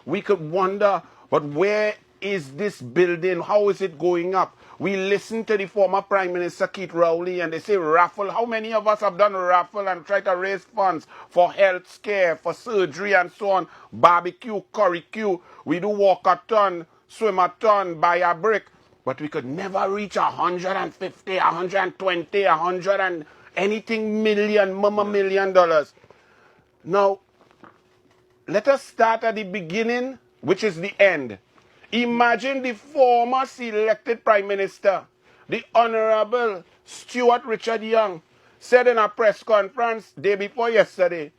Speaker 6: We could wonder, but where is this building? How is it going up? We listened to the former Prime Minister Keith Rowley and they say raffle. How many of us have done raffle and tried to raise funds for health care, for surgery and so on? Barbecue, curry-cue. We do walk-a-thon, swim-a-thon, buy a brick. But we could never reach 150, 120, 100 and anything million, $1 million. Now, let us start at the beginning, which is the end. Imagine the former selected Prime Minister, the Honorable Stuart Richard Young, said in a press conference day before yesterday,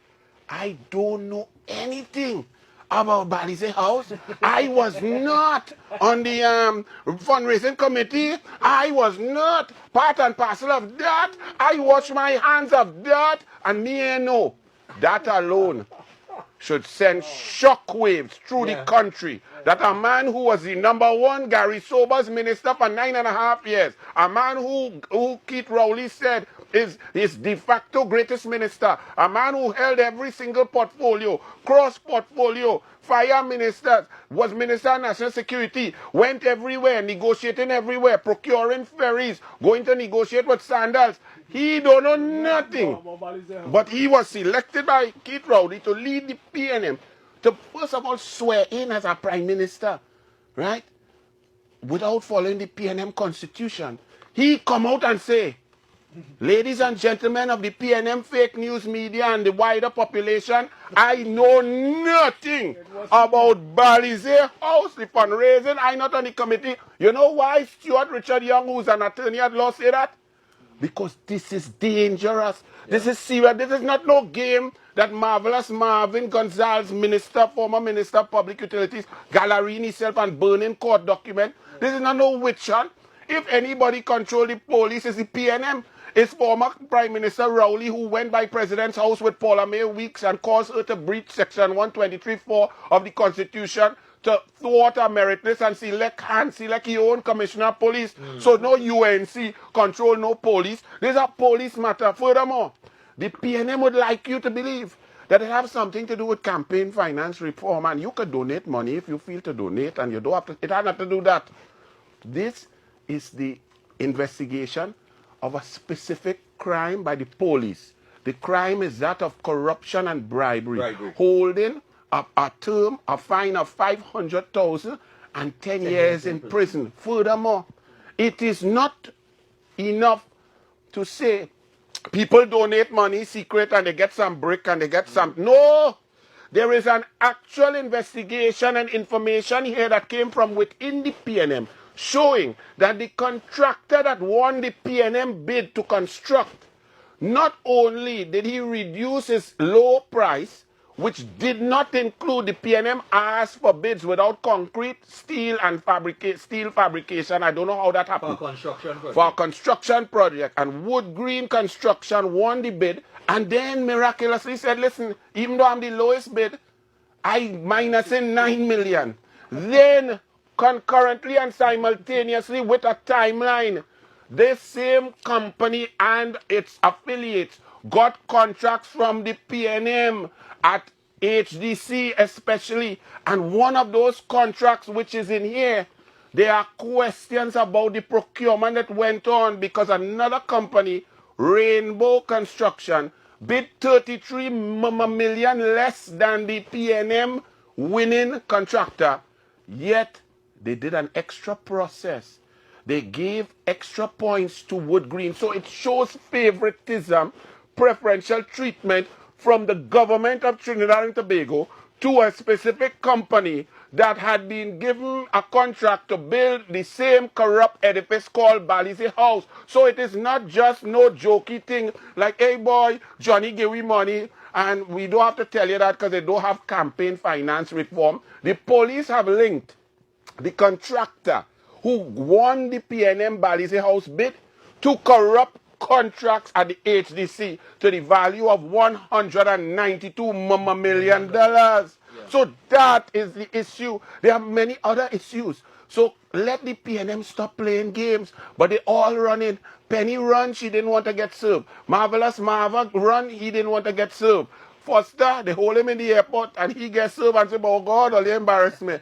Speaker 6: I don't know anything about Bali's house. I was not on the fundraising committee. I was not part and parcel of that. I wash my hands of that. And me ain't know. That alone should send shockwaves through the country. That a man who was the #1 Gary Sober's minister for 9.5 years, a man who Keith Rowley said is his de facto greatest minister, a man who held every single portfolio, cross portfolio, fire ministers, was Minister of National Security, went everywhere, negotiating everywhere, procuring ferries, going to negotiate with Sandals. He don't know nothing. But he was selected by Keith Rowley to lead the PNM, to first of all swear in as a Prime Minister, right? Without following the PNM Constitution. He come out and say, ladies and gentlemen of the PNM fake news media and the wider population, I know nothing about Bali's house, the fundraising. I'm not on the committee. You know why Stuart Richard Young, who's an attorney at law, say that? Because this is dangerous. This is serious. This is not no game that Marvelous Marvin Gonzalez, former Minister of Public Utilities, Gallery himself and burning court document. This is not no witch hunt. If anybody control the police, it's the PNM. It's former Prime Minister Rowley who went by President's house with Paula May Weeks and caused her to breach Section 123(4) of the Constitution to thwart her meritless and select your own commissioner of police. So no UNC control no police. This is a police matter. Furthermore, the PNM would like you to believe that it has something to do with campaign finance reform, and you could donate money if you feel to donate, and you don't have to. It has not to do that. This is the investigation of a specific crime by the police. The crime is that of corruption and bribery. Holding a term, a fine of 500,000 and 10 years in prison. Furthermore, it is not enough to say people donate money secret and they get some brick and they get some. No! There is an actual investigation and information here that came from within the PNM showing that the contractor that won the PNM bid to construct, not only did he reduce his low price, which did not include the PNM asked for bids without concrete, steel, and steel fabrication. I don't know how that happened. For a construction project. And Wood Green Construction won the bid and then miraculously said, listen, even though I'm the lowest bid, I minusing 9 million. Then concurrently and simultaneously with a timeline, this same company and its affiliates got contracts from the PNM at HDC especially. And one of those contracts which is in here, there are questions about the procurement that went on because another company, Rainbow Construction, bid 33 million less than the PNM winning contractor. Yet they did an extra process. They gave extra points to Wood Green. So it shows favoritism, preferential treatment from the government of Trinidad and Tobago to a specific company that had been given a contract to build the same corrupt edifice called Balize House. So it is not just no jokey thing like, hey boy, Johnny give me money, and we don't have to tell you that because they don't have campaign finance reform. The police have linked the contractor who won the PNM Balize House bid to corrupt contracts at the HDC to the value of $192 million. So that is the issue. There are many other issues. So let the PNM stop playing games. But they all running. Penny run, she didn't want to get served. Marvelous Marva run, he didn't want to get served. Foster, they hold him in the airport and he gets served and say, oh God, all you embarrass me.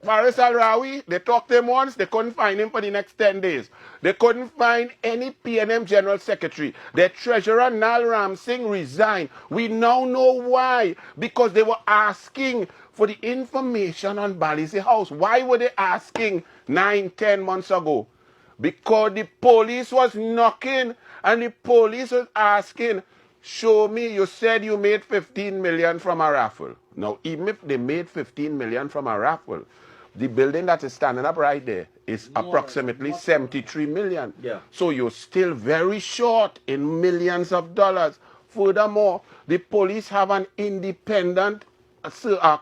Speaker 6: Faris Al-Rawi, they talked to him once, they couldn't find him for the next 10 days. They couldn't find any PNM General Secretary. Their treasurer, Nal Ram Singh, resigned. We now know why. Because they were asking for the information on Balize House. Why were they asking 9-10 months ago? Because the police was knocking and the police was asking, show me, you said you made 15 million from a raffle. Now, even if they made 15 million from a raffle, the building that is standing up right there is approximately 73 million.
Speaker 9: Yeah.
Speaker 6: So you're still very short in millions of dollars. Furthermore, the police have an independent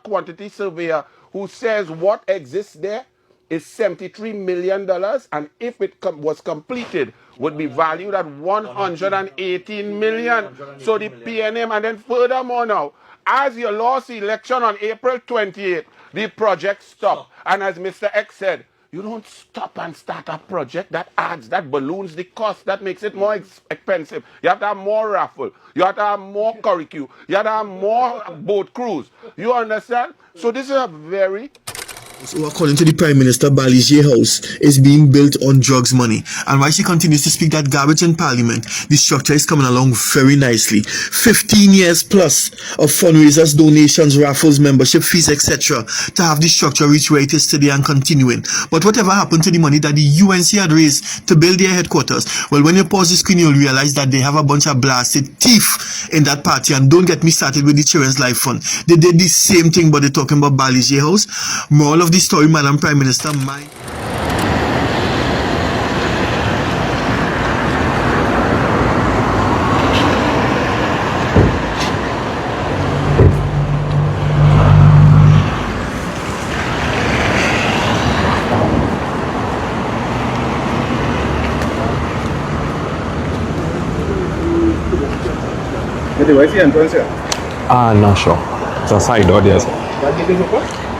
Speaker 6: quantity surveyor who says what exists there is $73 million, and if it was completed, would be valued at 118 million. So the PNM, and then furthermore now, as you lost the election on April 28th, the project stopped. And as Mr. X said, you don't stop and start a project that adds, that balloons the cost, that makes it more expensive. You have to have more raffle. You have to have more curricula. You have to have more boat crews. You understand? So this is a very...
Speaker 10: So according to the Prime Minister, Balize House is being built on drugs money. And while she continues to speak that garbage in Parliament, the structure is coming along very nicely. 15 years plus of fundraisers, donations, raffles, membership fees, etc. to have the structure reach where it is today and continuing. But whatever happened to the money that the UNC had raised to build their headquarters? Well, when you pause the screen, you'll realize that they have a bunch of blasted thief in that party. And don't get me started with the Children's Life Fund. They did the same thing, but they're talking about Balize House. Moral of the story, Madam Prime Minister,
Speaker 11: Not sure. It's a side door there.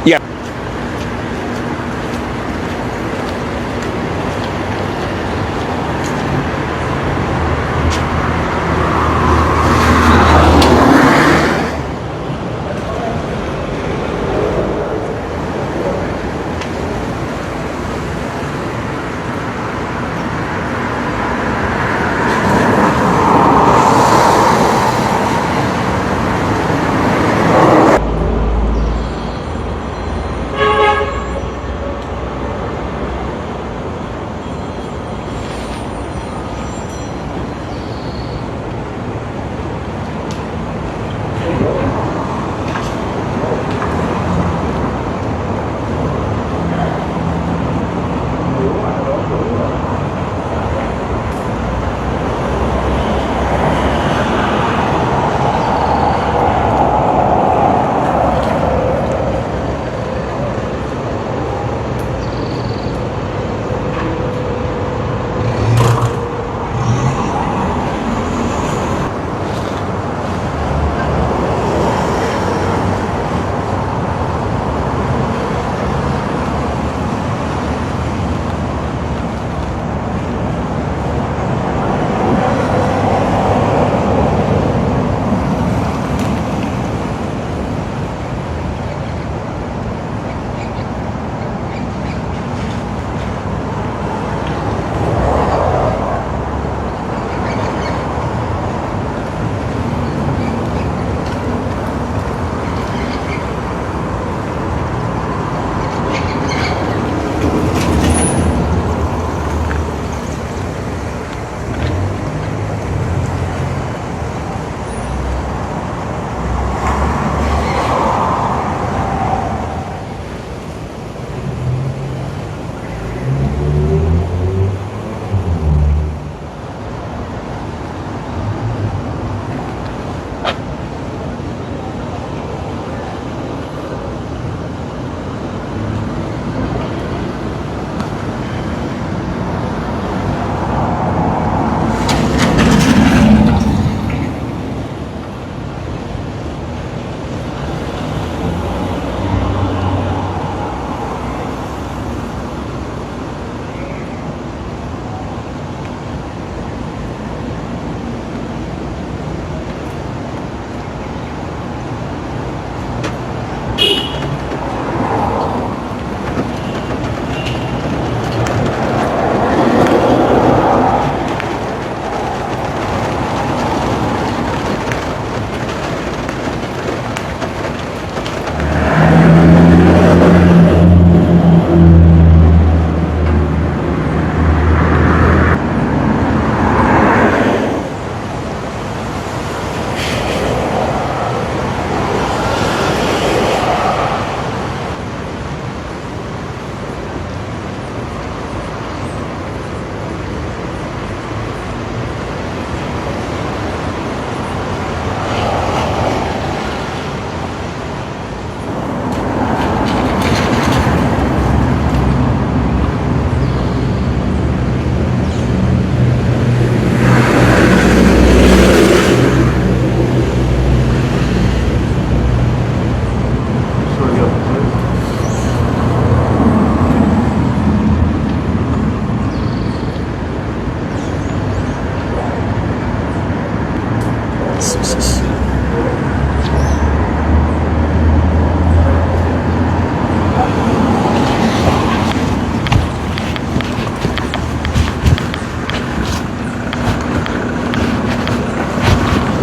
Speaker 11: Yeah.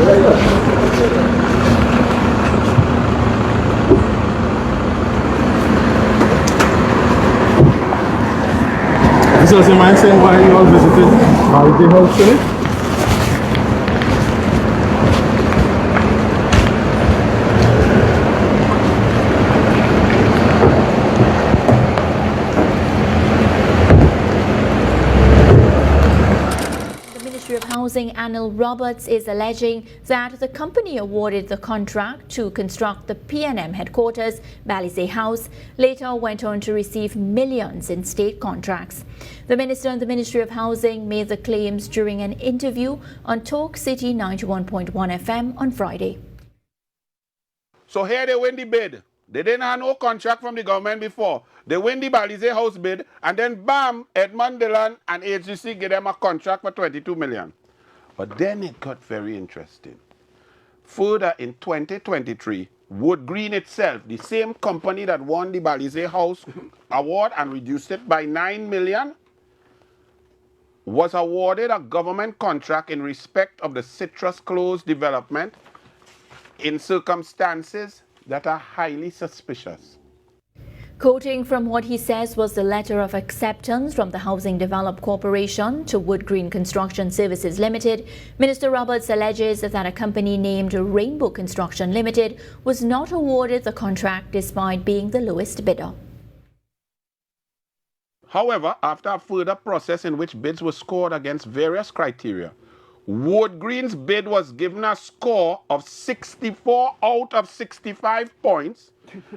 Speaker 11: So, you mind saying why you all visited Balize House today?
Speaker 9: Housing Anil Roberts is alleging that the company awarded the contract to construct the PNM headquarters, Balize House, later went on to receive millions in state contracts. The minister in the Ministry of Housing made the claims during an interview on Talk City 91.1 FM on Friday.
Speaker 6: So here they win the bid. They didn't have no contract from the government before. They win the Balize House bid, and then bam, Edmund Dillon and HGC give them a contract for 22 million. But then it got very interesting. Further, in 2023, Wood Green itself, the same company that won the Balize House award and reduced it by 9 million, was awarded a government contract in respect of the Citrus Close development in circumstances that are highly suspicious.
Speaker 9: Quoting from what he says was the letter of acceptance from the Housing Development Corporation to Wood Green Construction Services Limited, Minister Roberts alleges that a company named Rainbow Construction Limited was not awarded the contract despite being the lowest bidder.
Speaker 6: However, after a further process in which bids were scored against various criteria, Wood Green's bid was given a score of 64 out of 65 points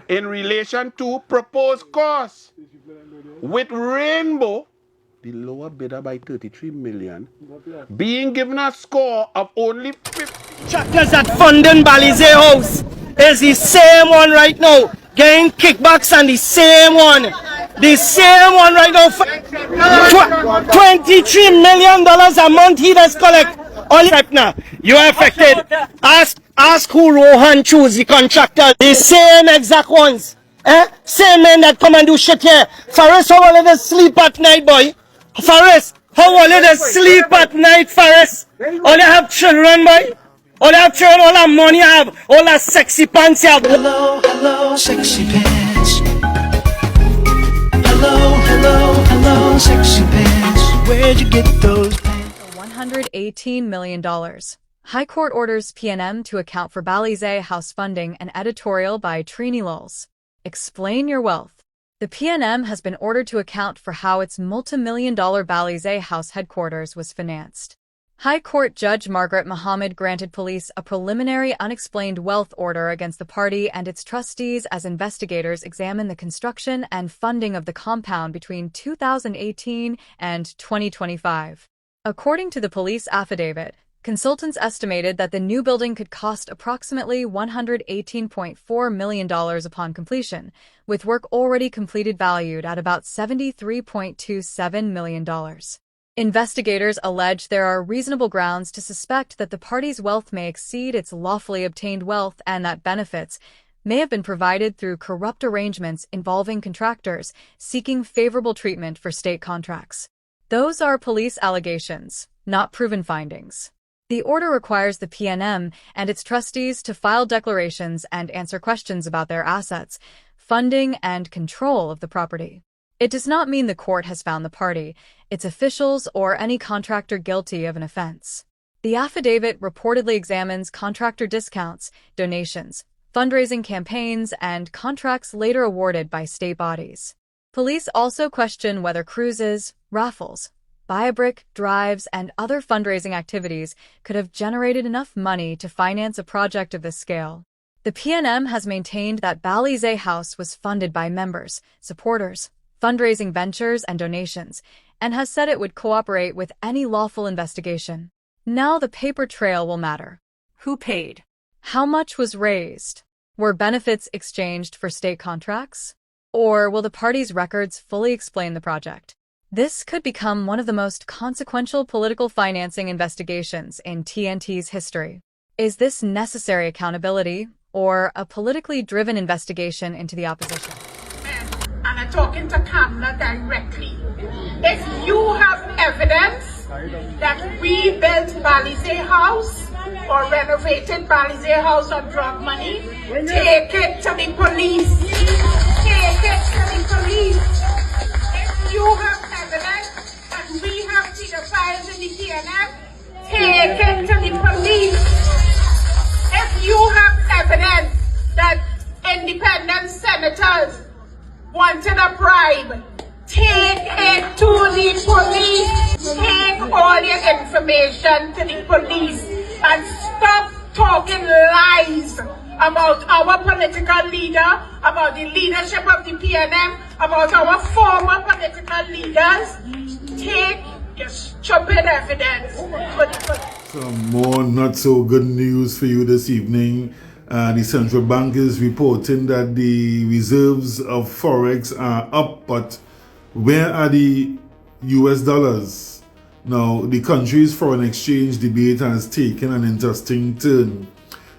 Speaker 6: in relation to proposed costs, with Rainbow, the lower bidder by 33 million, being given a score of only 50.
Speaker 12: Contractors that funding Balize House is the same one right now, getting kickbacks, and the same one right now, $23 million a month he does collect. All right now, you are affected. Ask who Rohan choose the contractor. The same exact ones. Same men that come and do shit here. Faris, how will they sleep at night, boy? Faris, how will they sleep at night, Faris? All they have children, boy? All they have children, all that money have, all that sexy pants have.
Speaker 13: Hello, hello, sexy pants. Hello, sexy pants. Where'd you get those pants?
Speaker 14: $118 million. High Court orders PNM to account for Balize House funding, an editorial by Trinis. Explain your wealth. The PNM has been ordered to account for how its multi-million-dollar Balize House headquarters was financed. High Court Judge Margaret Mohammed granted police a preliminary unexplained wealth order against the party and its trustees as investigators examine the construction and funding of the compound between 2018 and 2025. According to the police affidavit, consultants estimated that the new building could cost approximately $118.4 million upon completion, with work already completed valued at about $73.27 million. Investigators allege there are reasonable grounds to suspect that the party's wealth may exceed its lawfully obtained wealth and that benefits may have been provided through corrupt arrangements involving contractors seeking favorable treatment for state contracts. Those are police allegations, not proven findings. The order requires the PNM and its trustees to file declarations and answer questions about their assets, funding, and control of the property. It does not mean the court has found the party, its officials, or any contractor guilty of an offense. The affidavit reportedly examines contractor discounts, donations, fundraising campaigns, and contracts later awarded by state bodies. Police also question whether cruises, raffles, buy-a-brick, drives, and other fundraising activities could have generated enough money to finance a project of this scale. The PNM has maintained that Balize House was funded by members, supporters, fundraising ventures, and donations, and has said it would cooperate with any lawful investigation. Now the paper trail will matter. Who paid? How much was raised? Were benefits exchanged for state contracts? Or will the party's records fully explain the project? This could become one of the most consequential political financing investigations in TNT's history. Is this necessary accountability or a politically driven investigation into the opposition?
Speaker 15: And I'm talking to Kamala directly. If you have evidence that we built Balize House or renovated Balize House on drug money, take it to the police. Take it to the police. If you have evidence and we have pedophiles in the PNM, take it to the police. If you have evidence that independent senators wanted a bribe, take it to the police. Take all your information to the police and stop talking lies about our political leader, about the leadership of the PNM, about our former political leaders. Take your stupid evidence to the police.
Speaker 6: Some more not so good news for you this evening. The central bank is reporting that the reserves of Forex are up, but where are the US dollars? Now, the country's foreign exchange debate has taken an interesting turn.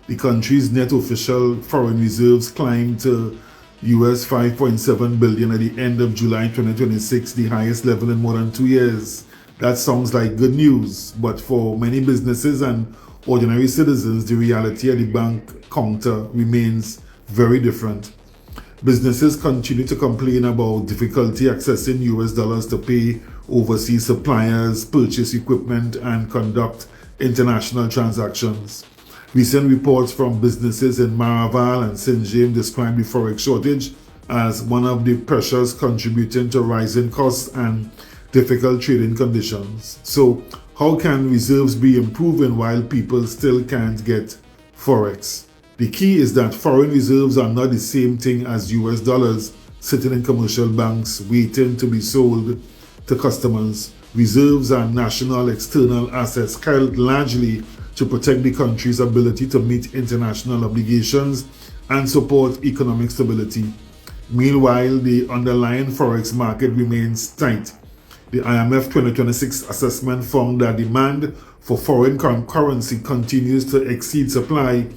Speaker 6: The country's net official foreign reserves climbed to US 5.7 billion at the end of July 2026, the highest level in more than 2 years. That sounds like good news, but for many businesses and ordinary citizens, the reality at the bank counter remains very different. Businesses continue to complain about difficulty accessing US dollars to pay overseas suppliers, purchase equipment, and conduct international transactions. Recent reports from businesses in Maraval and St. James describe the forex shortage as one of the pressures contributing to rising costs and difficult trading conditions. So, how can reserves be improving while people still can't get forex? The key is that foreign reserves are not the same thing as US dollars sitting in commercial banks waiting to be sold to customers. Reserves are national external assets held largely to protect the country's ability to meet international obligations and support economic stability. Meanwhile, the underlying forex market remains tight. The IMF 2026 assessment found that demand for foreign currency continues to exceed supply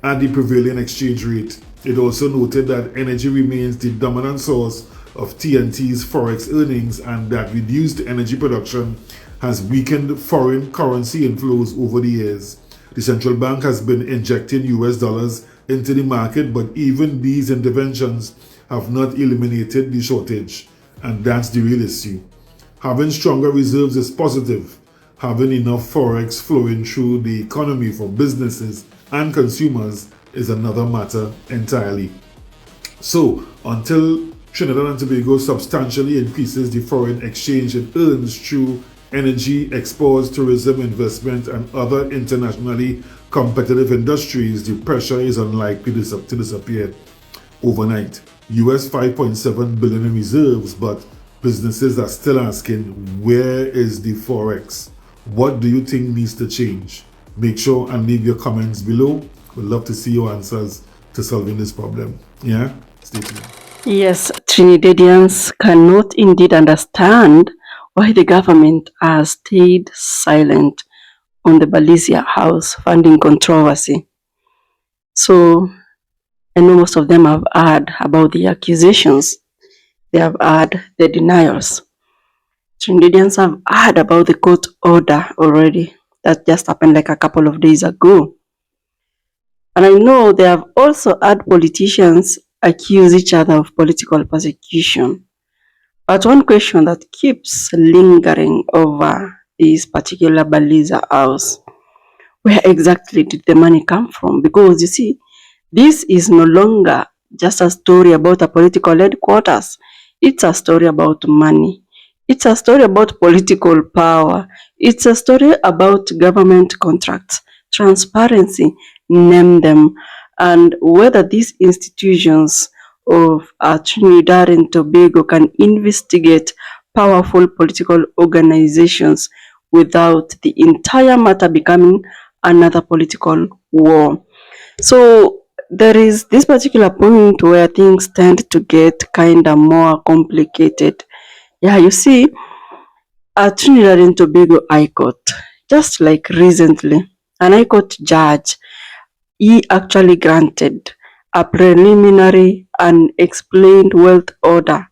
Speaker 6: at the prevailing exchange rate. It also noted that energy remains the dominant source of TNT's forex earnings and that reduced energy production has weakened foreign currency inflows over the years. The central bank has been injecting US dollars into the market, but even these interventions have not eliminated the shortage, and that's the real issue. Having stronger reserves is positive. Having enough forex flowing through the economy for businesses and consumers is another matter entirely. So, until Trinidad and Tobago substantially increases the foreign exchange it earns through energy, exports, tourism, investment, and other internationally competitive industries, the pressure is unlikely to disappear overnight. US 5.7 billion in reserves, but businesses are still asking, where is the forex? What do you think needs to change? Make sure and leave your comments below. We'd love to see your answers to solving this problem. Yeah? Stay tuned.
Speaker 16: Yes, Trinidadians cannot indeed understand why the government has stayed silent on the Balize House funding controversy. So, I know most of them have heard about the accusations. They have heard the denials. Trinidadians have heard about the court order already. That just happened like a couple of days ago. And I know they have also heard politicians accuse each other of political persecution. But one question that keeps lingering over this particular Balize House, where exactly did the money come from? Because you see, this is no longer just a story about a political headquarters. It's a story about money. It's a story about political power. It's a story about government contracts, transparency, name them, and whether these institutions of Trinidad and Tobago can investigate powerful political organizations without the entire matter becoming another political war. So there is this particular point where things tend to get kind of more complicated. Yeah, you see, Trinidad and Tobago High Court, just like recently, an High Court judge, he actually granted a preliminary and explained wealth order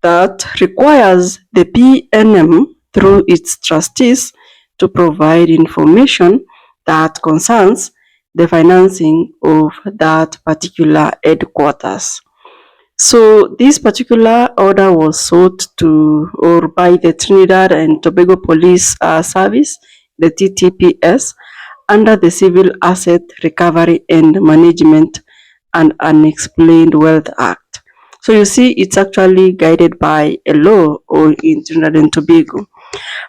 Speaker 16: that requires the PNM through its trustees to provide information that concerns the financing of that particular headquarters. So this particular order was sought to or by the Trinidad and Tobago Police Service, the TTPS, under the Civil Asset Recovery and Management and Unexplained Wealth Act. So you see, it's actually guided by a law or in Trinidad and Tobago.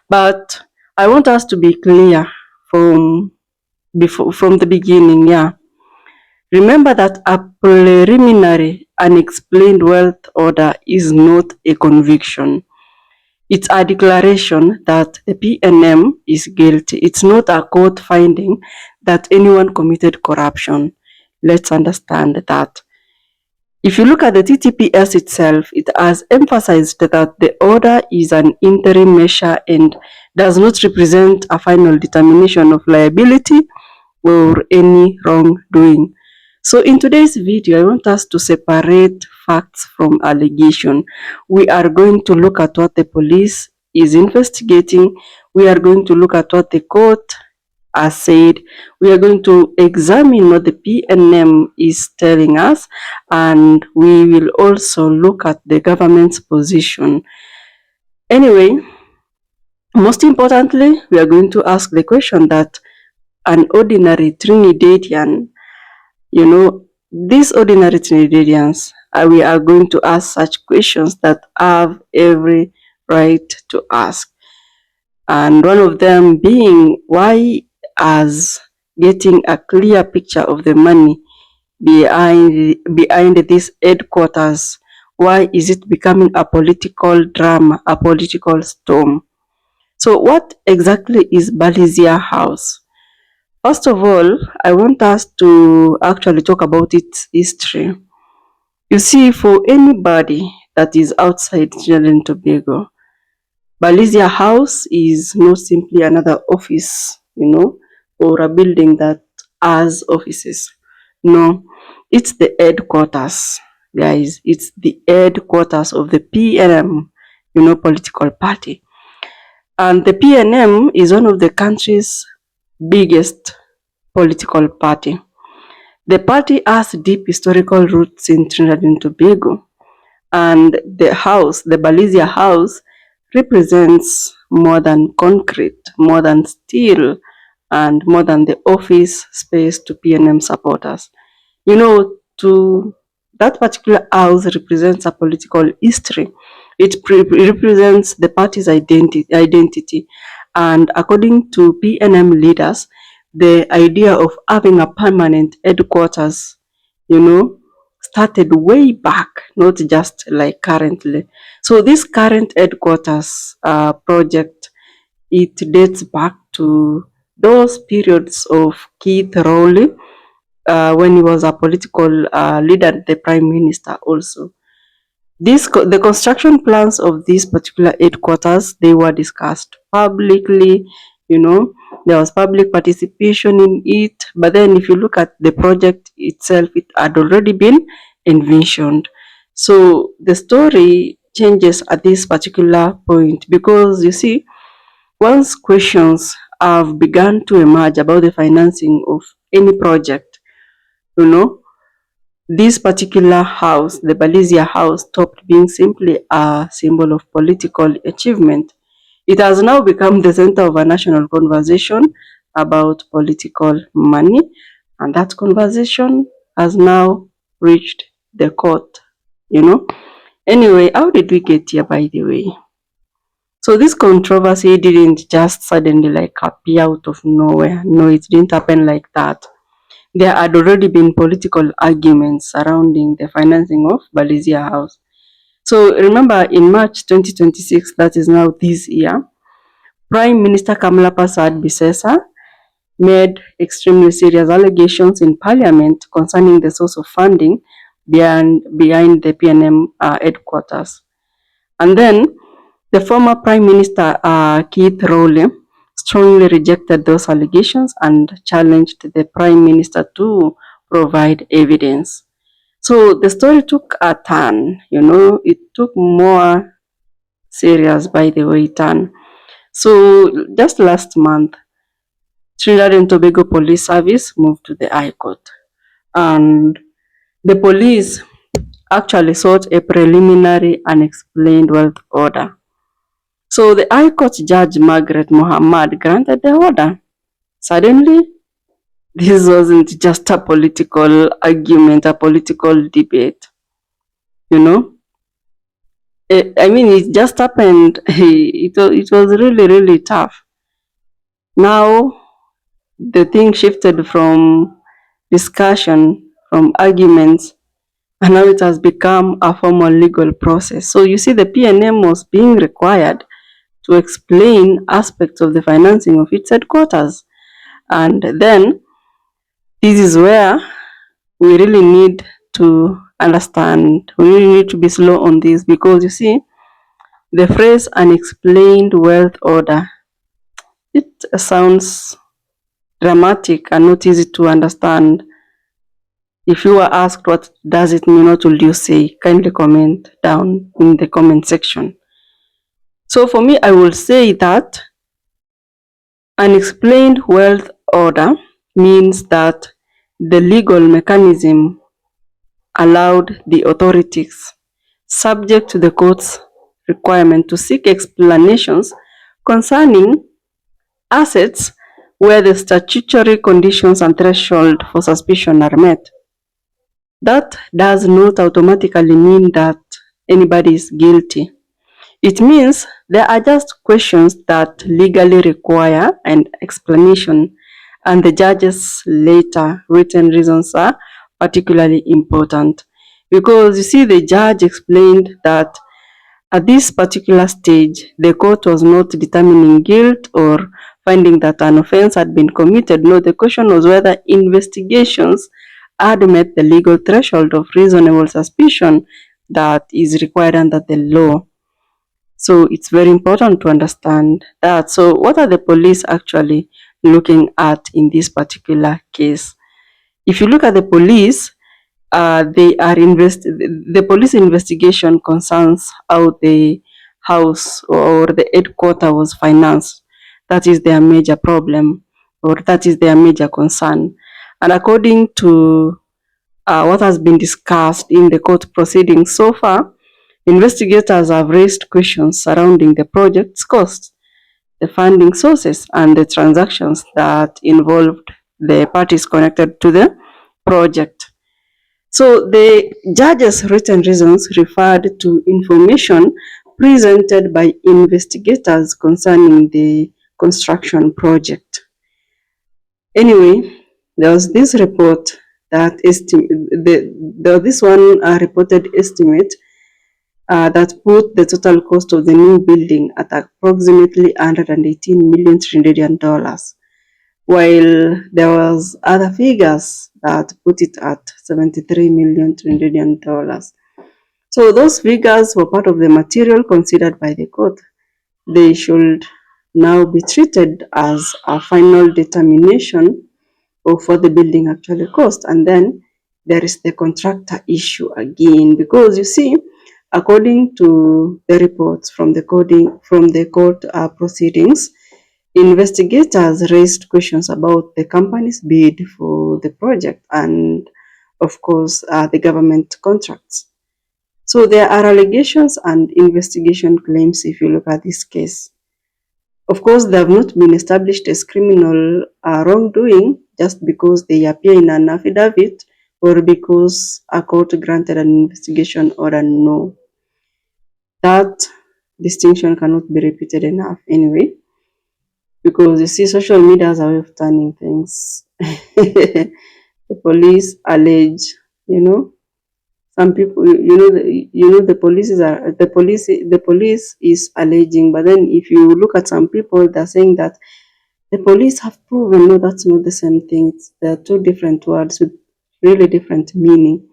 Speaker 16: But I want us to be clear from the beginning, yeah. Remember that a preliminary unexplained wealth order is not a conviction. It's a declaration that the PNM is guilty. It's not a court finding that anyone committed corruption. Let's understand that. If you look at the TTPS itself, it has emphasized that the order is an interim measure and does not represent a final determination of liability or any wrongdoing. So in today's video, I want us to separate facts from allegation. We are going to look at what the police is investigating. We are going to look at what the court has said. We are going to examine what the PNM is telling us, and we will also look at the government's position. Anyway, most importantly, we are going to ask the question that an ordinary Trinidadian, these ordinary Trinidadians, we are going to ask such questions that have every right to ask. And one of them being, why as getting a clear picture of the money behind this headquarters, why is it becoming a political drama, a political storm? So what exactly is Balisia House? First of all, I want us to actually talk about its history. You see, for anybody that is outside Trinidad and Tobago, Balisia House is not simply another office, or a building that has offices. No, it's the headquarters, guys. It's the headquarters of the PNM, political party. And the PNM is one of the country's biggest political party. The party has deep historical roots in Trinidad and Tobago, and the house, the Balisia House, represents more than concrete, more than steel, and more than the office space to PNM supporters. To that particular house represents a political history. It represents the party's identity. And according to PNM leaders, the idea of having a permanent headquarters, started way back, not just like currently. So this current headquarters project, it dates back to those periods of Keith Rowley, when he was a political leader, the prime minister also. The construction plans of these particular headquarters, they were discussed publicly, there was public participation in it. But then if you look at the project itself, it had already been envisioned. So the story changes at this particular point, because you see, once questions have begun to emerge about the financing of any project, this particular house, the Balisia House, stopped being simply a symbol of political achievement. It has now become the center of a national conversation about political money, and that conversation has now reached the court, Anyway, how did we get here, by the way? So this controversy didn't just suddenly appear out of nowhere. No, it didn't happen like that. There had already been political arguments surrounding the financing of Balisia House. So remember, in March 2026, that is now this year, Prime Minister Kamala Prasad Bisesa made extremely serious allegations in Parliament concerning the source of funding behind the PNM headquarters. And then the former Prime Minister Keith Rowley strongly rejected those allegations and challenged the Prime Minister to provide evidence. So the story took a turn, it took more serious, by the way, turn. So just last month, Trinidad and Tobago Police Service moved to the High Court. And the police actually sought a preliminary unexplained wealth order. So the High Court Judge Margaret Mohammed granted the order. Suddenly, this wasn't just a political argument, a political debate. You know, it just happened. It was really, really tough. Now, the thing shifted from discussion, from arguments, and now it has become a formal legal process. So you see, the PNM was being required to explain aspects of the financing of its headquarters. And then this is where we really need to understand, we really need to be slow on this, because you see, the phrase unexplained wealth order, it sounds dramatic and not easy to understand. If you were asked what does it mean, what would you say? Kindly comment down in the comment section. So for me, I will say that unexplained wealth order means that the legal mechanism allowed the authorities, subject to the court's requirement, to seek explanations concerning assets where the statutory conditions and threshold for suspicion are met. That does not automatically mean that anybody is guilty. It means there are just questions that legally require an explanation, and the judge's later written reasons are particularly important, because you see, the judge explained that at this particular stage, the court was not determining guilt or finding that an offense had been committed. No, the question was whether investigations had met the legal threshold of reasonable suspicion that is required under the law. So it's very important to understand that. So what are the police actually looking at in this particular case? If you look at the police, the police investigation concerns how the house or the headquarter was financed. That is their major problem, or that is their major concern. And according to what has been discussed in the court proceedings so far, investigators have raised questions surrounding the project's costs, the funding sources, and the transactions that involved the parties connected to the project. So the judge's written reasons referred to information presented by investigators concerning the construction project. Anyway, there was this report that reported estimate that put the total cost of the new building at approximately 118 million Trinidadian dollars, while there was other figures that put it at 73 million Trinidadian dollars. So those figures were part of the material considered by the court. They should now be treated as a final determination of what the building actually cost. And then there is the contractor issue again, because you see, according to the reports from the court proceedings, investigators raised questions about the company's bid for the project and, of course, the government contracts. So there are allegations and investigation claims if you look at this case. Of course, they have not been established as criminal wrongdoing just because they appear in an affidavit or because a court granted an investigation order. No. That distinction cannot be repeated enough anyway, because you see, social media has a way of turning things. The police allege, some people, the police is alleging, but then if you look at some people, they're saying that the police have proven. No, that's not the same thing. There are two different words with really different meaning.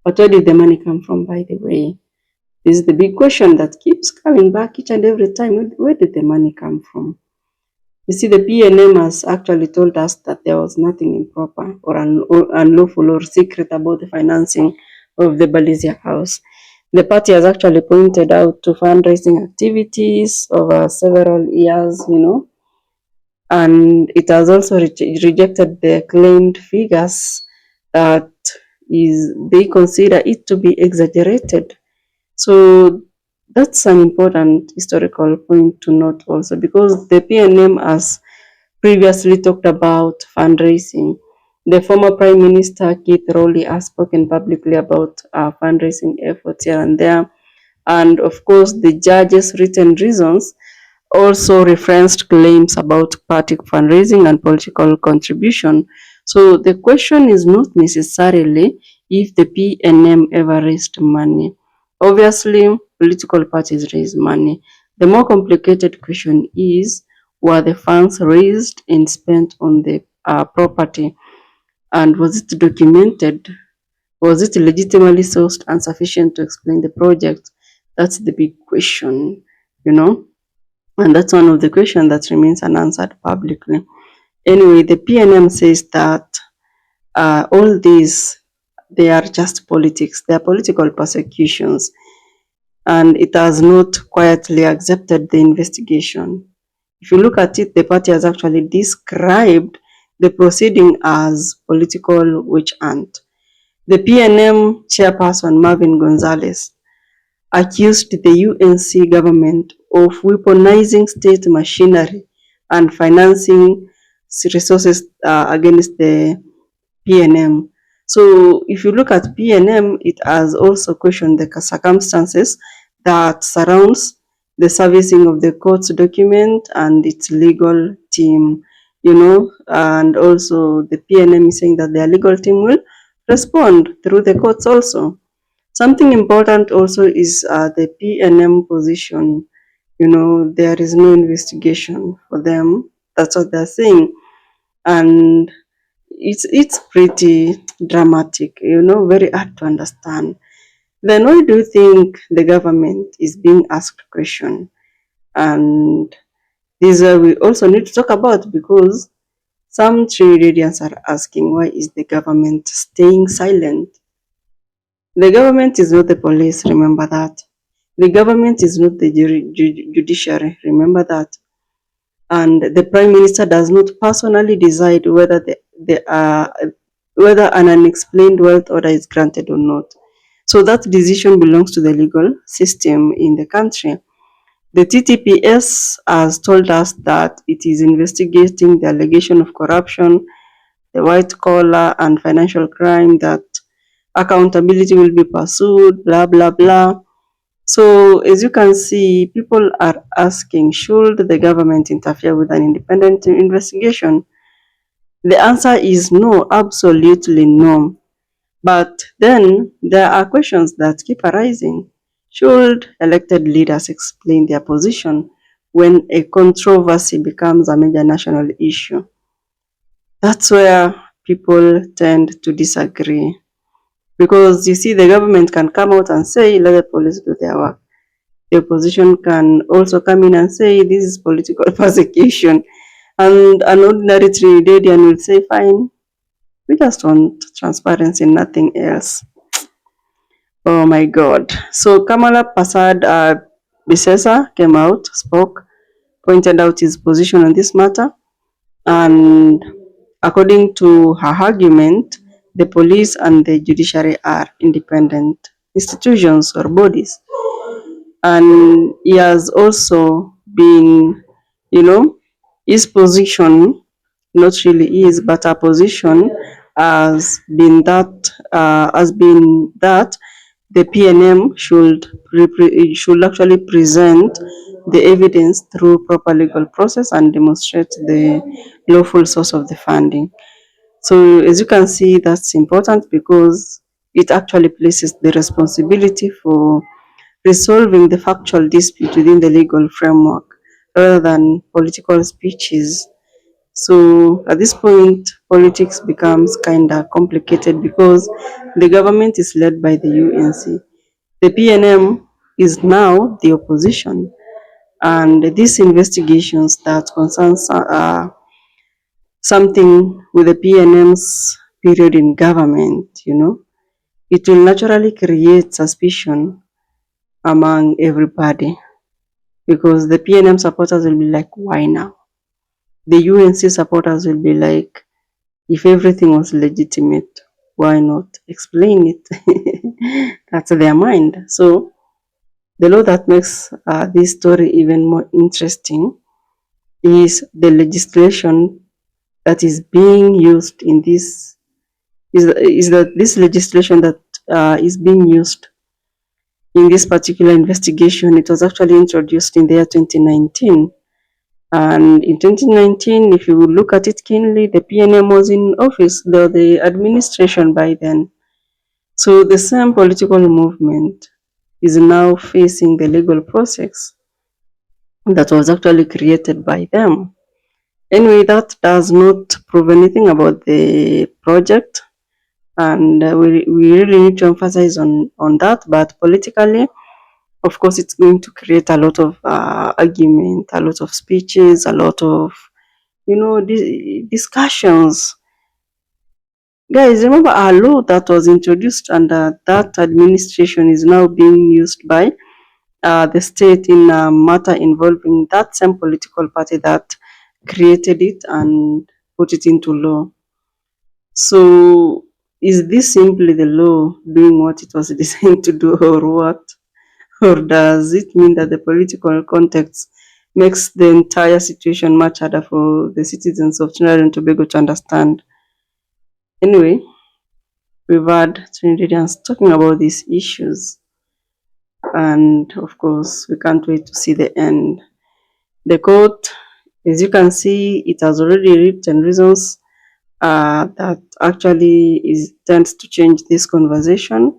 Speaker 16: But where did the money come from, by the way? This is the big question that keeps coming back each and every time. Where did the money come from? You see, the PNM has actually told us that there was nothing improper or unlawful or secret about the financing of the Balizia house. The party has actually pointed out to fundraising activities over several years, And it has also rejected the claimed figures that they consider it to be exaggerated. So that's an important historical point to note also, because the PNM has previously talked about fundraising. The former Prime Minister Keith Rowley has spoken publicly about fundraising efforts here and there. And of course, the judge's written reasons also referenced claims about party fundraising and political contribution. So the question is not necessarily if the PNM ever raised money. Obviously, political parties raise money. The more complicated question is, were the funds raised and spent on the property? And was it documented? Was it legitimately sourced and sufficient to explain the project? That's the big question, you know? And that's one of the questions that remains unanswered publicly. Anyway, the PNM says that all these, they are just politics. They are political persecutions. And it has not quietly accepted the investigation. If you look at it, the party has actually described the proceeding as political witch hunt. The PNM chairperson, Marvin Gonzalez, accused the UNC government of weaponizing state machinery and financing resources against the PNM. So if you look at PNM, it has also questioned the circumstances that surrounds the servicing of the court's document and its legal team, and also the PNM is saying that their legal team will respond through the courts also. Something important also is the PNM position. There is no investigation for them. That's what they're saying. And it's pretty dramatic, very hard to understand. Then why do you think the government is being asked question? And these we also need to talk about, because some Trinidadians are asking, why is the government staying silent? The government is not the police, remember that. The government is not the judiciary, remember that. And the Prime Minister does not personally decide whether whether an unexplained wealth order is granted or not. So that decision belongs to the legal system in the country. The TTPS has told us that it is investigating the allegation of corruption, the white collar and financial crime, that accountability will be pursued, blah, blah, blah. So as you can see, people are asking, should the government interfere with an independent investigation? The answer is no, absolutely no. But then there are questions that keep arising. Should elected leaders explain their position when a controversy becomes a major national issue? That's where people tend to disagree. Because you see, the government can come out and say, let the police do their work. The opposition can also come in and say, this is political persecution. And an ordinary Trinidadian will say, fine, we just want transparency, nothing else. Oh my God. So Kamala Prasad Bisesa came out, spoke, pointed out his position on this matter. And according to her argument, the police and the judiciary are independent institutions or bodies. And he has also been, his position, not really his, but her position has been that the PNM should actually present the evidence through proper legal process and demonstrate the lawful source of the funding. So as you can see, that's important because it actually places the responsibility for resolving the factual dispute within the legal framework rather than political speeches. So at this point, politics becomes kind of complicated because the government is led by the UNC. The PNM is now the opposition, and these investigations that concerns something with the PNM's period in government, it will naturally create suspicion among everybody, because the PNM supporters will be like, why now? the UNC supporters will be like, if everything was legitimate, why not explain it? That's their mind. So the law that makes this story even more interesting is the legislation that is being used in this, is that this legislation that is being used in this particular investigation, it was actually introduced in the year 2019. And in 2019, if you look at it keenly, the PNM was in office, though the administration by then. So the same political movement is now facing the legal process that was actually created by them. Anyway, that does not prove anything about the project, and we really need to emphasize on that. But politically, of course, it's going to create a lot of argument, a lot of speeches, a lot of, discussions. Guys, remember our law that was introduced under that administration is now being used by the state in a matter involving that same political party that created it and put it into law. So is this simply the law doing what it was designed to do, or what? Or does it mean that the political context makes the entire situation much harder for the citizens of Trinidad and Tobago to understand? Anyway, we've had Trinidadians talking about these issues, and of course, we can't wait to see the end. The court, as you can see, it has already written reasons that actually tends to change this conversation.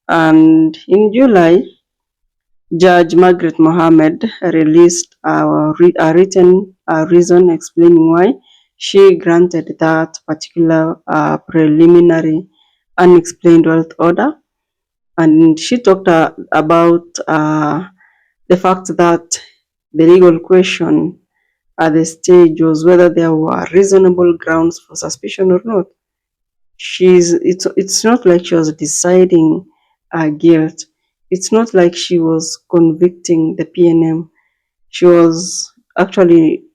Speaker 16: And in July, Judge Margaret Mohammed released a written reason explaining why she granted that particular preliminary unexplained wealth order. And she talked about the fact that the legal question at the stage was whether there were reasonable grounds for suspicion or not. It's not like she was deciding guilt. It's not like she was convicting the PNM.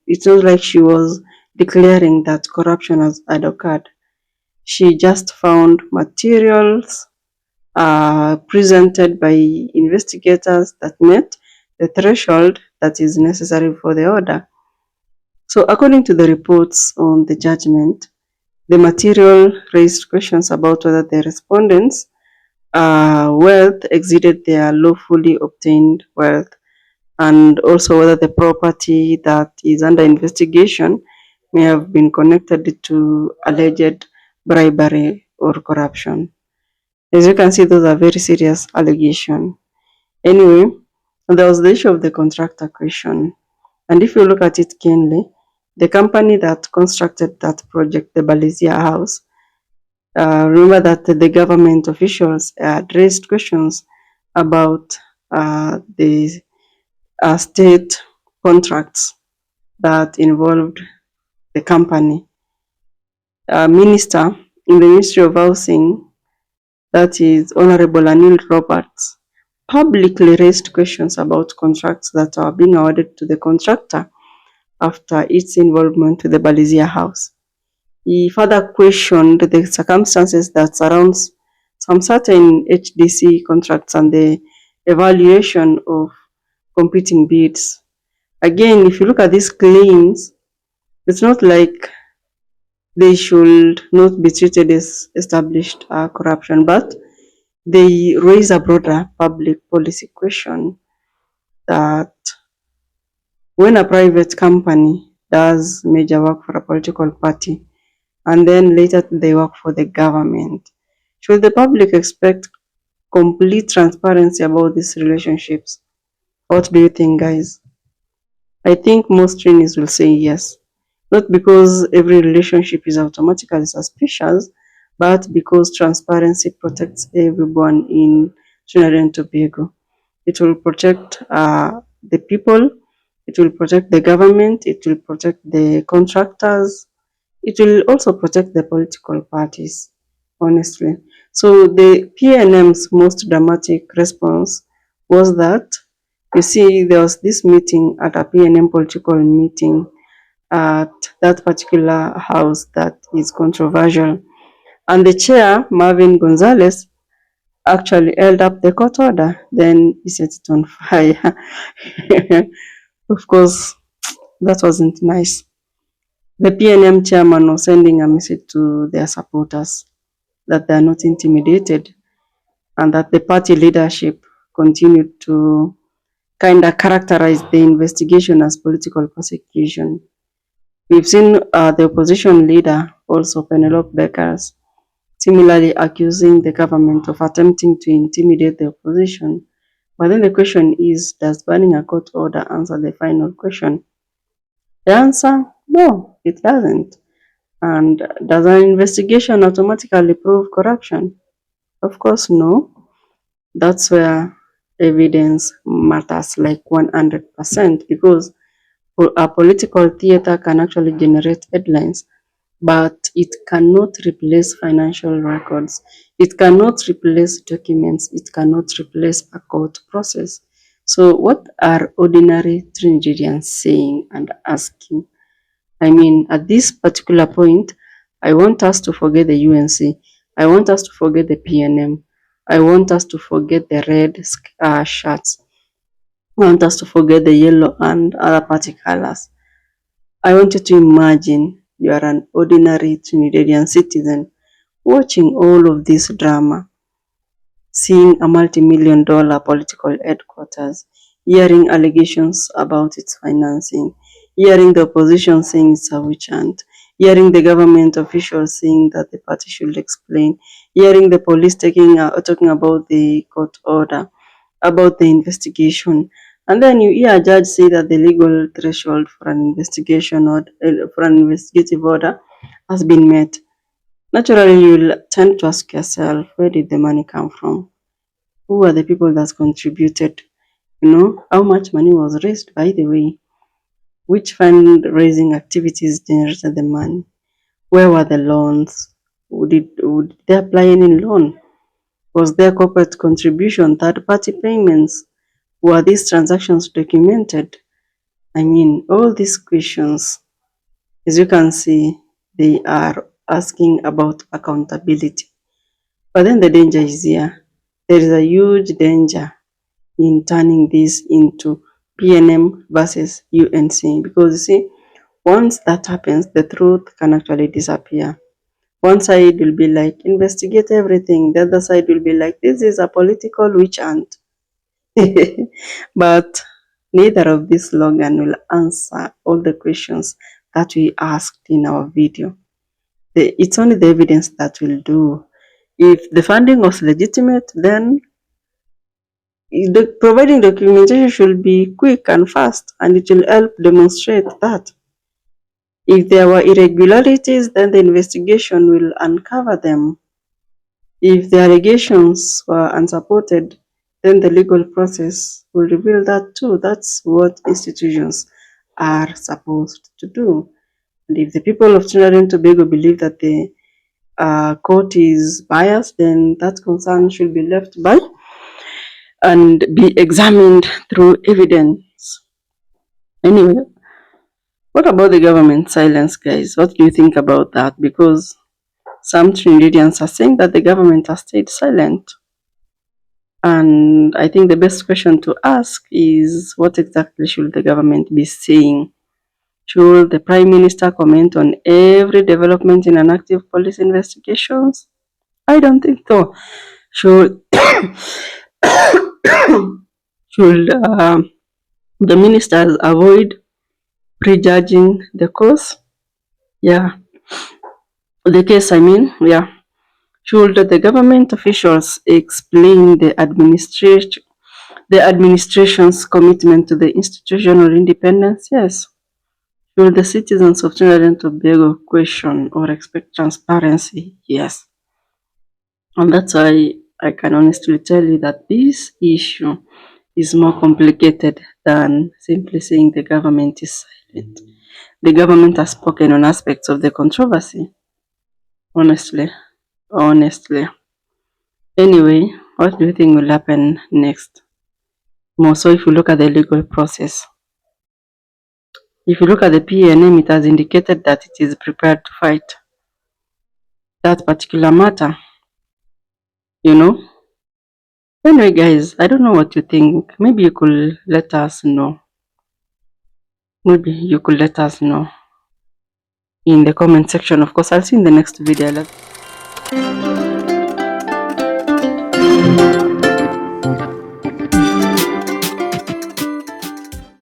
Speaker 16: It's not like she was declaring that corruption had occurred. She just found materials presented by investigators that met the threshold that is necessary for the order. So according to the reports on the judgment, the material raised questions about whether the respondents' wealth exceeded their lawfully obtained wealth, and also whether the property that is under investigation may have been connected to alleged bribery or corruption. As you can see, those are very serious allegations. Anyway, there was the issue of the contractor question. And if you look at it keenly, the company that constructed that project, the Balizia House, remember that the government officials had raised questions about the state contracts that involved the company. Minister in the Ministry of Housing, that is Honorable Anil Roberts, publicly raised questions about contracts that are being awarded to the contractor after its involvement with the Balizia House. He further questioned the circumstances that surrounds some certain HDC contracts and the evaluation of competing bids. Again, if you look at these claims, it's not like they should not be treated as established corruption, but they raise a broader public policy question that when a private company does major work for a political party and then later they work for the government, should the public expect complete transparency about these relationships? What do you think, guys? I think most Trinis will say yes. Not because every relationship is automatically suspicious, but because transparency protects everyone in Trinidad and Tobago. It will protect the people, it will protect the government, it will protect the contractors, it will also protect the political parties, honestly. So the PNM's most dramatic response was that, you see, there was this meeting at a PNM political meeting, at that particular house that is controversial. And the chair, Marvin Gonzalez, actually held up the court order. Then he set it on fire. Of course, that wasn't nice. The PNM chairman was sending a message to their supporters that they are not intimidated and that the party leadership continued to kind of characterize the investigation as political persecution. We've seen the opposition leader, also Penelope Beckers, similarly accusing the government of attempting to intimidate the opposition. But then the question is, does burning a court order answer the final question? The answer, no, it doesn't. And does an investigation automatically prove corruption? Of course, no. That's where evidence matters like 100%, because a political theater can actually generate headlines, but it cannot replace financial records. It cannot replace documents. It cannot replace a court process. So what are ordinary Trinidadians saying and asking? I mean, at this particular point, I want us to forget the UNC. I want us to forget the PNM. I want us to forget the red shirts. I want us to forget the yellow and other party colors. I want you to imagine you are an ordinary Trinidadian citizen watching all of this drama, seeing a multi-million-dollar political headquarters, hearing allegations about its financing, hearing the opposition saying it's a witch hunt, hearing the government officials saying that the party should explain, hearing the police talking about the court order, about the investigation, and then you hear a judge say that the legal threshold for an investigation or for an investigative order has been met. Naturally, you'll tend to ask yourself, where did the money come from? Who are the people that contributed? How much money was raised, by the way? Which fundraising activities generated the money? Where were the loans? Would they apply any loan? Was there corporate contribution, third-party payments? Were these transactions documented? I mean, all these questions, as you can see, they are asking about accountability. But then the danger is here. There is a huge danger in turning this into PNM versus UNC, because you see, once that happens, the truth can actually disappear. One side will be like, investigate everything. The other side will be like, this is a political witch hunt. But neither of this slogan will answer all the questions that we asked in our video. It's only the evidence that will do. If the funding was legitimate, then providing documentation should be quick and fast, and it will help demonstrate that. If there were irregularities, then the investigation will uncover them. If the allegations were unsupported, then the legal process will reveal that too. That's what institutions are supposed to do. And if the people of Trinidad and Tobago believe that the court is biased, then that concern should be left by and be examined through evidence. Anyway, what about the government silence, guys? What do you think about that? Because some Trinidadians are saying that the government has stayed silent. And I think the best question to ask is, what exactly should the government be saying? Should the Prime Minister comment on every development in an active police investigations? I don't think so. Should the ministers avoid prejudging the case? Yeah. The case, I mean, yeah. Should the government officials explain the administration's commitment to the institutional independence? Yes. Should the citizens of Trinidad and Tobago question or expect transparency? Yes. And that's why I can honestly tell you that this issue is more complicated than simply saying the government is silent. The government has spoken on aspects of the controversy. Honestly. Anyway, what do you think will happen next? More so if you look at the legal process. If you look at the PNM, it has indicated that it is prepared to fight that particular matter, you know. Anyway, guys, I don't know what you think. Maybe you could let us know. Maybe you could let us know in the comment section. Of course, I'll see you in the next video.